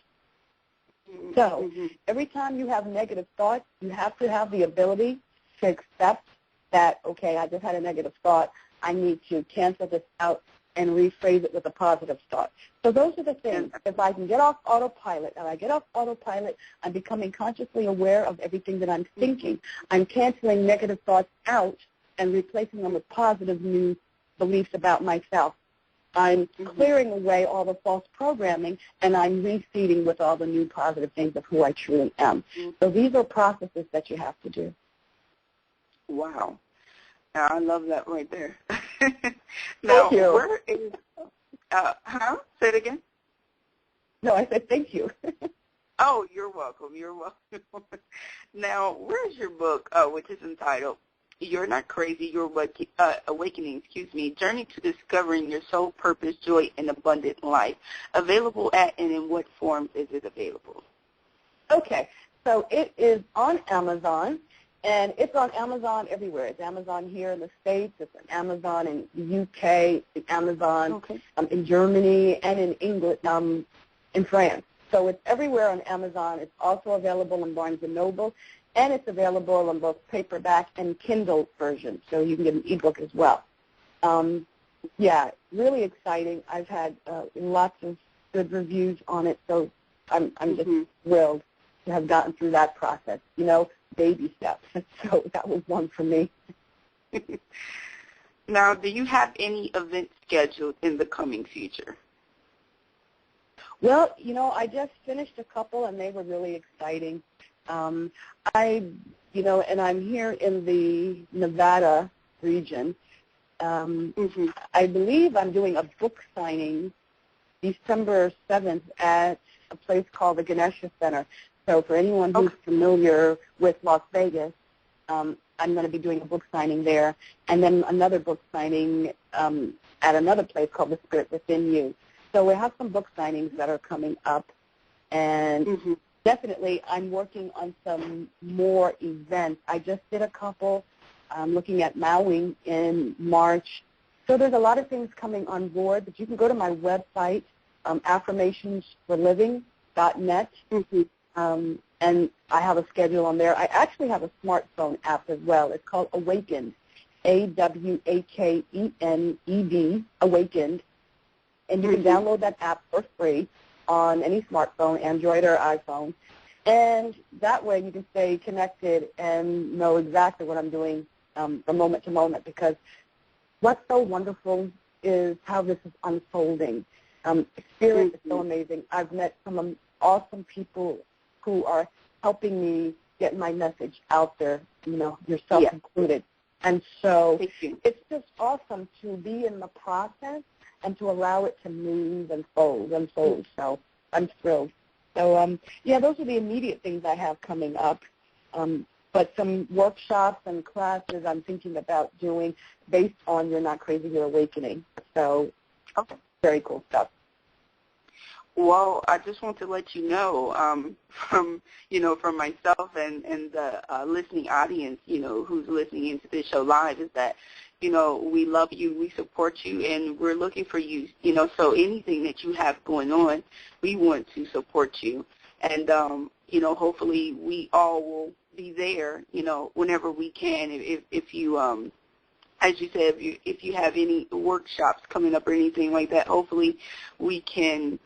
S4: So every time you have negative thoughts, you have to have the ability to accept that, okay, I just had a negative thought. I need to cancel this out and rephrase it with a positive thought. So those are the things. If I can get off autopilot, and I get off autopilot, I'm becoming consciously aware of everything that I'm thinking. I'm canceling negative thoughts out and replacing them with positive new beliefs about myself. I'm clearing away all the false programming, and I'm refeeding with all the new positive things of who I truly am. So these are processes that you have to do.
S5: Wow. I love that right there. Now,
S4: thank you.
S5: Where is, Say it again?
S4: No, I said thank you.
S5: Oh, you're welcome. You're welcome. Now, where's your book, which is entitled You're Not Crazy, You're Awakening, Journey to Discovering Your Soul Purpose, Joy, and Abundant Life, available at, and in what form is it available?
S4: Okay, so it is on Amazon. And it's on Amazon everywhere. It's Amazon here in the States. It's on Amazon in the UK. It's Amazon in Germany and in England, in France. So it's everywhere on Amazon. It's also available in Barnes & Noble. And it's available on both paperback and Kindle version. So you can get an ebook as well. Yeah, really exciting. I've had lots of good reviews on it. So I'm just thrilled to have gotten through that process. You know, baby steps. So that was one for me.
S5: Now, do you have any events scheduled in the coming future?
S4: Well, you know, I just finished a couple, and they were really exciting. And I'm here in the Nevada region. I believe I'm doing a book signing December 7th at a place called the Ganesha Center. So for anyone who's familiar with Las Vegas, I'm going to be doing a book signing there, and then another book signing at another place called The Spirit Within You. So we have some book signings that are coming up, and definitely I'm working on some more events. I just did a couple. I'm looking at Maui in March. So there's a lot of things coming on board, but you can go to my website, affirmationsforliving.net, and I have a schedule on there. I actually have a smartphone app as well. It's called Awakened, AWAKENED, Awakened. And you can download that app for free on any smartphone, Android or iPhone. And that way you can stay connected and know exactly what I'm doing from moment to moment, because what's so wonderful is how this is unfolding. Spirit is so amazing. I've met some awesome people who are helping me get my message out there, you know, yourself included. And so it's just awesome to be in the process and to allow it to move and unfold. So I'm thrilled. So, those are the immediate things I have coming up. But some workshops and classes I'm thinking about doing based on You're Not Crazy, You're Awakening. So very cool stuff.
S5: Well, I just want to let you know from myself and the listening audience, who's listening into this show live, is that, we love you, we support you, and we're looking for you, so anything that you have going on, we want to support you. And, hopefully we all will be there, whenever we can. If you, as you said, if you have any workshops coming up or anything like that, hopefully we can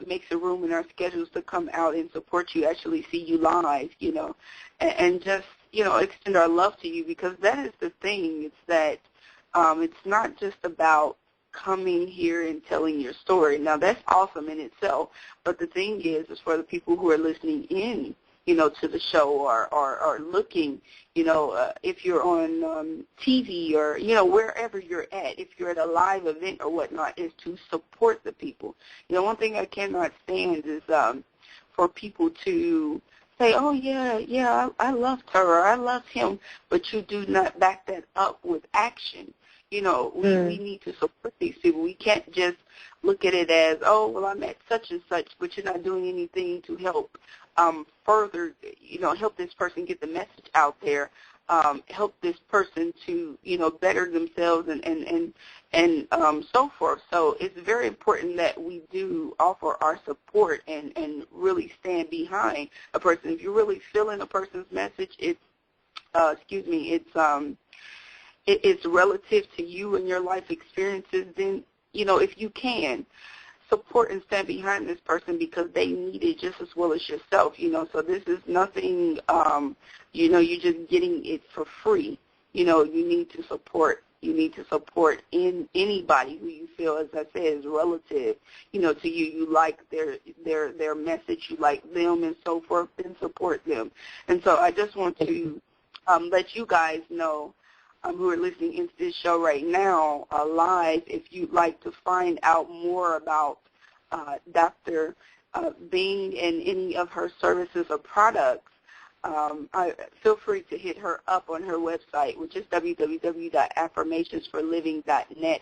S5: make some room in our schedules to come out and support you, actually see you live, and just, extend our love to you, because that is the thing. It's that it's not just about coming here and telling your story. Now, that's awesome in itself, but the thing is for the people who are listening in, to the show or looking, if you're on TV or, wherever you're at, if you're at a live event or whatnot, is to support the people. One thing I cannot stand is for people to say, oh, yeah, I loved her or I loved him, but you do not back that up with action. We need to support these people. We can't just look at it as, oh, well, I'm at such and such, but you're not doing anything to help further, help this person get the message out there, help this person to, better themselves and so forth. So it's very important that we do offer our support and really stand behind a person. If you're really feeling a person's message, it's relative to you and your life experiences, then, if you can, support and stand behind this person, because they need it just as well as yourself, So this is nothing, you're just getting it for free. You need to support. You need to support in anybody who you feel, as I said, is relative, to you. You like their message, you like them, and so forth, then support them. And so I just want to let you guys know, who are listening into this show right now live, if you'd like to find out more about Dr. Bingue and any of her services or products, feel free to hit her up on her website, which is www.affirmationsforliving.net.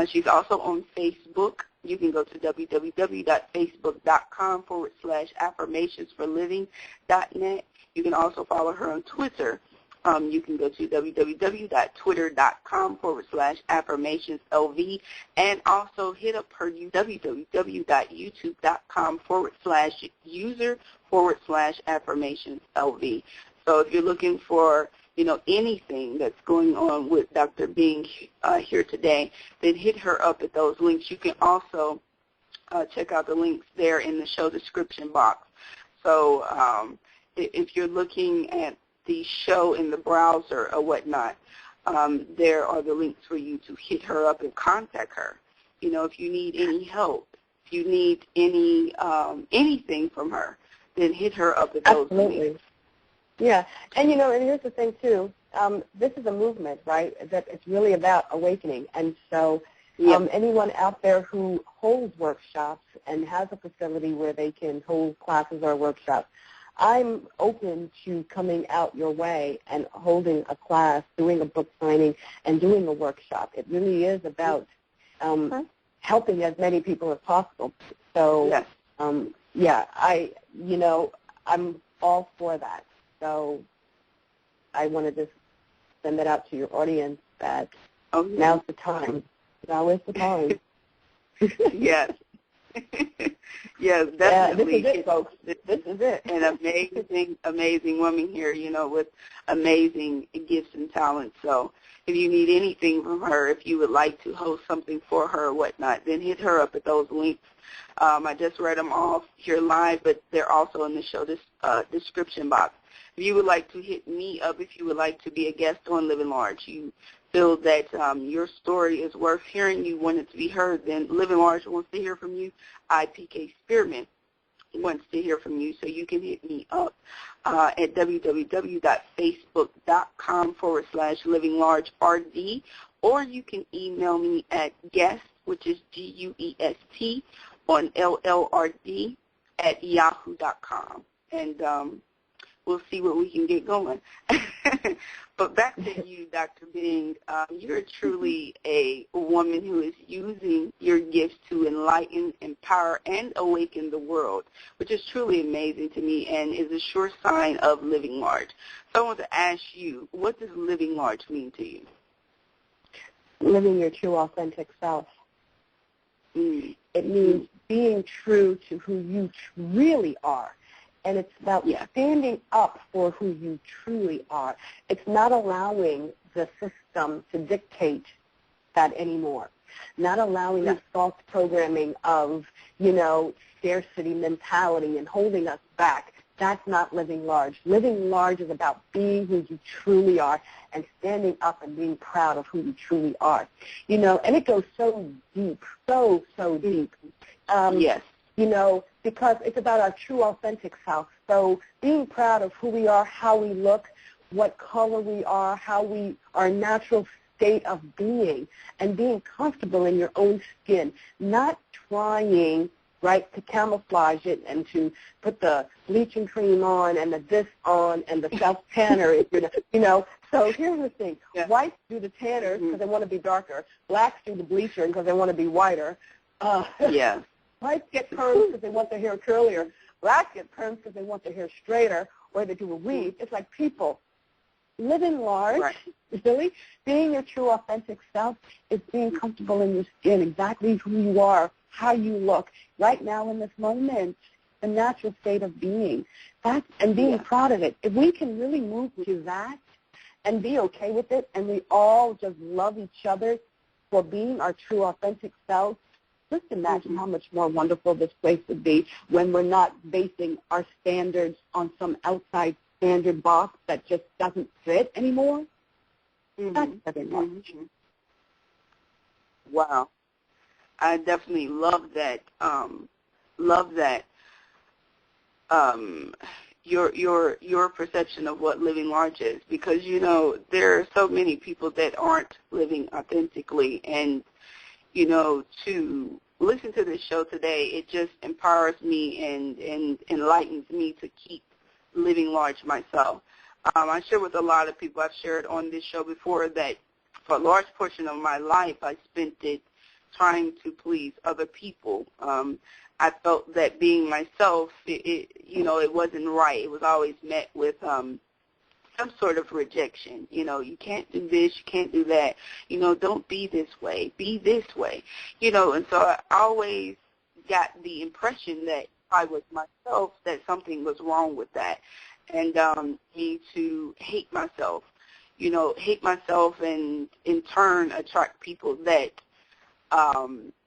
S5: She's also on Facebook. You can go to www.facebook.com/affirmationsforliving.net. You can also follow her on Twitter. You can go to www.twitter.com/affirmationslv, and also hit up her www.youtube.com/user/affirmationslv. So if you're looking for, anything that's going on with Dr. Bingue here today, then hit her up at those links. You can also check out the links there in the show description box. So if you're looking at the show in the browser or whatnot, there are the links for you to hit her up and contact her. You know, if you need any help, if you need any anything from her, then hit her up at those links.
S4: Yeah, and you know, and here's the thing too. This is a movement, right? That it's really about awakening, and so anyone out there who holds workshops and has a facility where they can hold classes or workshops, I'm open to coming out your way and holding a class, doing a book signing, and doing a workshop. It really is about helping as many people as possible. So, I'm all for that. So I want to just send that out to your audience that now's the time. Now is the time.
S5: Yes. Yes, definitely.
S4: This is it, folks. This is it.
S5: An amazing woman here, you know, with amazing gifts and talents. So if you need anything from her, if you would like to host something for her or whatnot, then hit her up at those links. I just read them off here live, but they're also in the show description box. If you would like to hit me up, if you would like to be a guest on Living Large, you feel that your story is worth hearing, you want it to be heard, then Living Large wants to hear from you. PK Spearman wants to hear from you, so you can hit me up at www.facebook.com/livinglargerd, or you can email me at guest, which is GUEST, on LLRD at yahoo.com. And we'll see what we can get going. But back to you, Dr. Bingue. You're truly a woman who is using your gifts to enlighten, empower, and awaken the world, which is truly amazing to me and is a sure sign of living large. So I want to ask you, what does living large mean to you?
S4: Living your true, authentic self. It means being true to who you really are. And it's about standing up for who you truly are. It's not allowing the system to dictate that anymore. Not allowing that false programming of, scarcity mentality and holding us back. That's not living large. Living large is about being who you truly are and standing up and being proud of who you truly are. And it goes so deep, so deep. Because it's about our true, authentic self. So being proud of who we are, how we look, what color we are, our natural state of being, and being comfortable in your own skin, not trying, to camouflage it and to put the bleaching cream on and the this on and the self-tanner, So here's the thing. Whites do the tanner because they want to be darker. Blacks do the bleacher because they want to be whiter. Whites get perms because they want their hair curlier. Blacks get perms because they want their hair straighter, or they do a weave. It's like people. Living large, really, being your true, authentic self is being comfortable in your skin, exactly who you are, how you look, right now in this moment, the natural state of being. And being proud of it. If we can really move to that and be okay with it, and we all just love each other for being our true, authentic selves, just imagine how much more wonderful this place would be when we're not basing our standards on some outside standard box that just doesn't fit anymore. That's living large.
S5: Wow. I definitely love that. Your perception of what living large is, because there are so many people that aren't living authentically, and to listen to this show today, it just empowers me and enlightens me to keep living large myself. I share with a lot of people, I've shared on this show before, that for a large portion of my life, I spent it trying to please other people. I felt that being myself, it wasn't right. It was always met with some sort of rejection. You can't do this, you can't do that. Don't be this way, be this way. And so I always got the impression that I was myself, that something was wrong with that. And me to hate myself, and in turn attract people that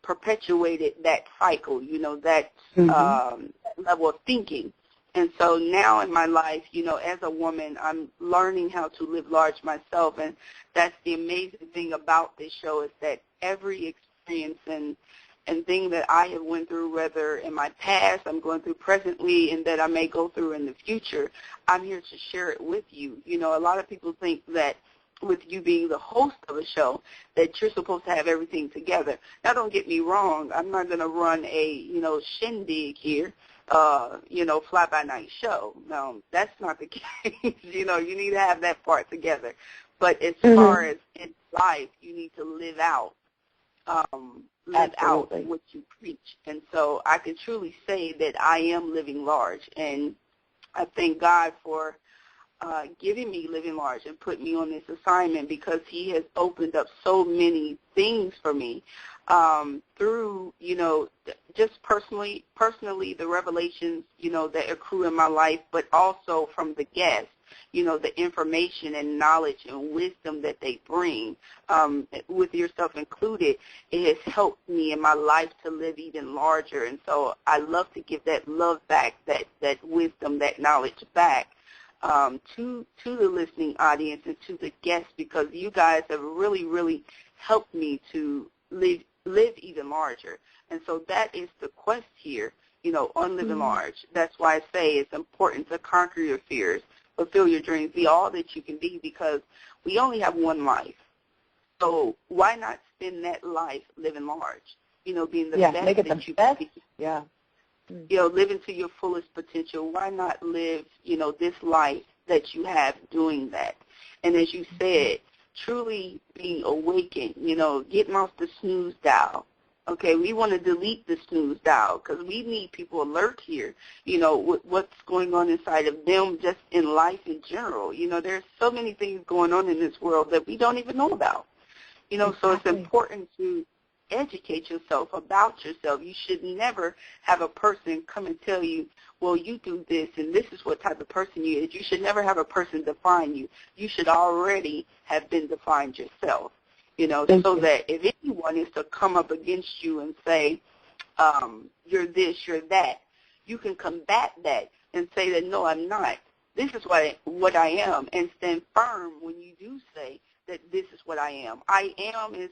S5: perpetuated that cycle, that level of thinking. And so now in my life, as a woman, I'm learning how to live large myself. And that's the amazing thing about this show, is that every experience and thing that I have went through, whether in my past, I'm going through presently, and that I may go through in the future, I'm here to share it with you. A lot of people think that with you being the host of a show, that you're supposed to have everything together. Now, don't get me wrong. I'm not going to run a, shindig here, fly-by-night show. No, that's not the case. You need to have that part together. But as far as in life, you need to live out what you preach. And so I can truly say that I am living large. And I thank God for giving me Living Large and put me on this assignment, because he has opened up so many things for me through, just personally the revelations, that accrue in my life, but also from the guests, the information and knowledge and wisdom that they bring, with yourself included. It has helped me in my life to live even larger. And so I love to give that love back, that wisdom, that knowledge back to the listening audience and to the guests, because you guys have really, really helped me to live even larger. And so that is the quest here, on Living Large. That's why I say it's important to conquer your fears, fulfill your dreams, be all that you can be, because we only have one life. So why not spend that life living large, being the best
S4: make it
S5: that
S4: the
S5: you
S4: best.
S5: can be.
S4: Yeah.
S5: Living to your fullest potential. Why not live, this life that you have doing that? And as you said, truly being awakened, getting off the snooze dial. Okay, we want to delete the snooze dial, because we need people alert here, with what's going on inside of them, just in life in general. There's so many things going on in this world that we don't even know about. So it's important to educate yourself about yourself. You should never have a person come and tell you, well, you do this, and this is what type of person you is. You should never have a person define you. You should already have been defined yourself, so that if anyone is to come up against you and say, you're this, you're that, you can combat that and say that, no, I'm not. This is what I am, and stand firm when you do say that this is what I am. I am is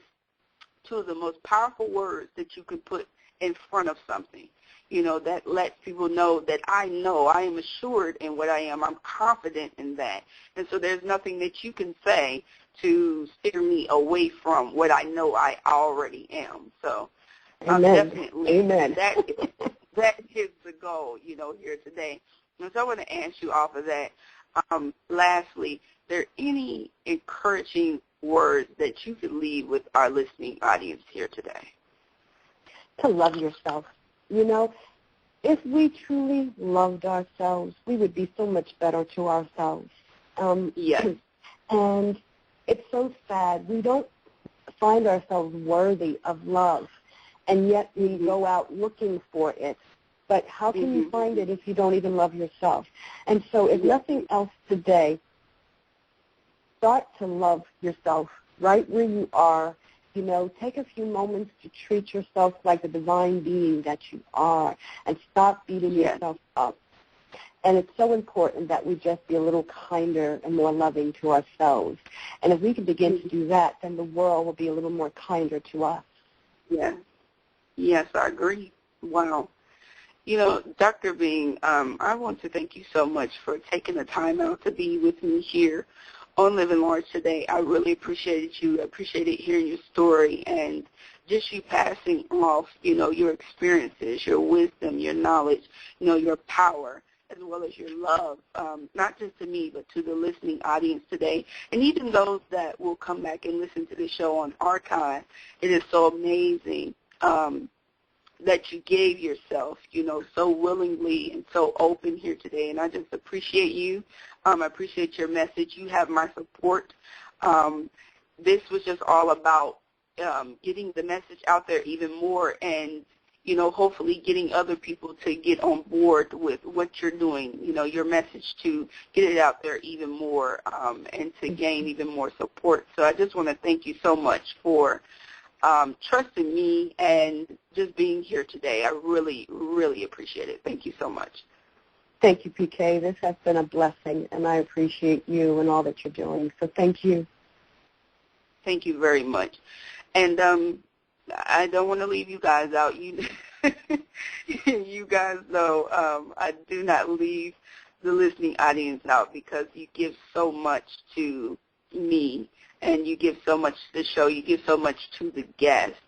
S5: two of the most powerful words that you could put in front of something, that lets people know that I am assured in what I am. I'm confident in that. And so there's nothing that you can say to steer me away from what I know I already am. So definitely that is the goal, here today. And so I want to ask you off of that, lastly, there any encouraging words that you could leave with our listening audience here today?
S4: To love yourself. If we truly loved ourselves, we would be so much better to ourselves.
S5: Yes.
S4: And it's so sad. We don't find ourselves worthy of love, and yet we go out looking for it. But how can you find it if you don't even love yourself? And so if nothing else today, start to love yourself right where you are. Take a few moments to treat yourself like the divine being that you are, and stop beating yourself up. And it's so important that we just be a little kinder and more loving to ourselves. And if we can begin to do that, then the world will be a little more kinder to us.
S5: Yeah. Yes, I agree. Wow. Dr. Bingue, I want to thank you so much for taking the time out to be with me here on Living Large today. I really appreciated you. I appreciated hearing your story and just you passing off, your experiences, your wisdom, your knowledge, your power, as well as your love, not just to me, but to the listening audience today. And even those that will come back and listen to the show on archive, it is so amazing that you gave yourself, so willingly and so open here today. And I just appreciate you. I appreciate your message. You have my support. This was just all about getting the message out there even more, and, hopefully getting other people to get on board with what you're doing, your message, to get it out there even more and to gain even more support. So I just want to thank you so much for trusting me and just being here today. I really, really appreciate it. Thank you so much.
S4: Thank you, PK. This has been a blessing, and I appreciate you and all that you're doing. So thank you.
S5: Thank you very much. And I don't want to leave you guys out. You guys know I do not leave the listening audience out because you give so much to me, and you give so much to the show. You give so much to the guests.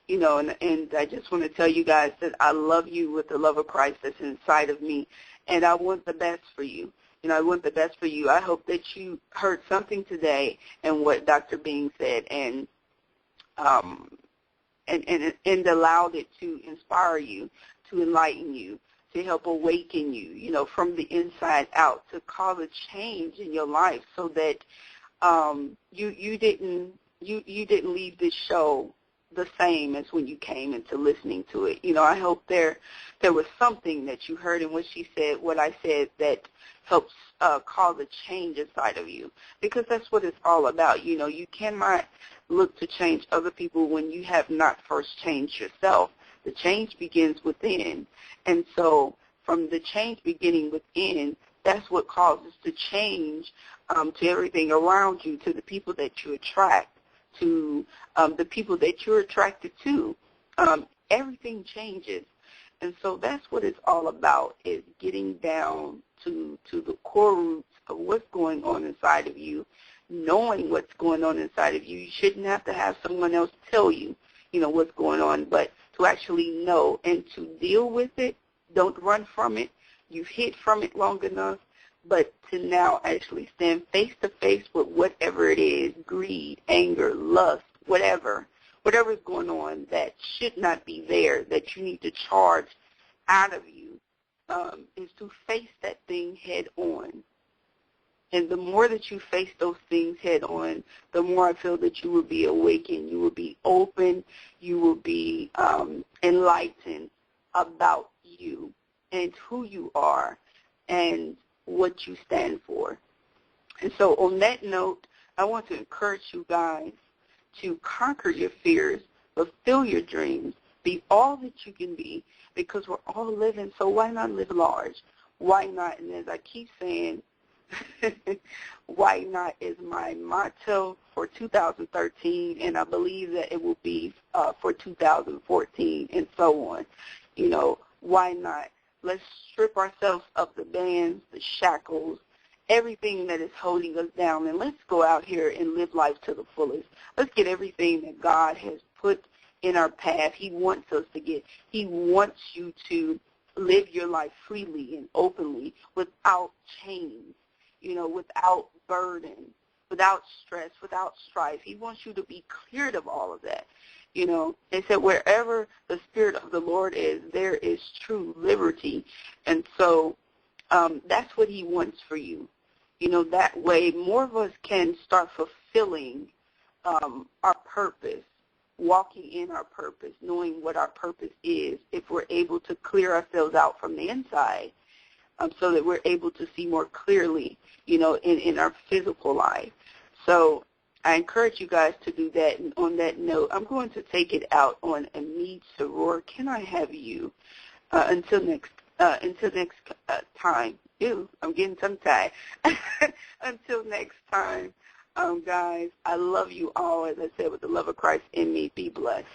S5: And I just want to tell you guys that I love you with the love of Christ that's inside of me, and I want the best for you. I want the best for you. I hope that you heard something today in what Dr. Bingue said and allowed it to inspire you, to enlighten you, to help awaken you, from the inside out, to cause a change in your life so that you didn't leave this show the same as when you came into listening to it. I hope there was something that you heard in what she said, what I said, that helps cause a change inside of you, because that's what it's all about. You cannot look to change other people when you have not first changed yourself. The change begins within, and so from the change beginning within, that's what causes the change to everything around you, to the people that you attract, to the people that you're attracted to. Everything changes. And so that's what it's all about, is getting down to the core roots of what's going on inside of you, knowing what's going on inside of you. You shouldn't have to have someone else tell you, what's going on, but to actually know and to deal with it. Don't run from it. You've hid from it long enough, but to now actually stand face to face with whatever it is, greed, anger, lust, whatever is going on that should not be there, that you need to charge out of you, is to face that thing head on. And the more that you face those things head on, the more I feel that you will be awakened, you will be open, you will be enlightened about you and who you are and what you stand for. And so on that note, I want to encourage you guys to conquer your fears, fulfill your dreams, be all that you can be, because we're all living, so why not live large? Why not? And as I keep saying, why not is my motto for 2013, and I believe that it will be for 2014 and so on. Why not? Let's strip ourselves of the bands, the shackles, everything that is holding us down, and let's go out here and live life to the fullest. Let's get everything that God has put in our path. He wants us to get. He wants you to live your life freely and openly without chains, without burden, without stress, without strife. He wants you to be cleared of all of that. They said wherever the Spirit of the Lord is, there is true liberty. And so that's what He wants for you. That way more of us can start fulfilling our purpose, walking in our purpose, knowing what our purpose is, if we're able to clear ourselves out from the inside, so that we're able to see more clearly, in our physical life. So I encourage you guys to do that. And on that note, I'm going to take it out on Amid Saror. Can I have you until next time? Ew, I'm getting tongue-tied. Until next time, guys, I love you all, as I said, with the love of Christ in me. Be blessed.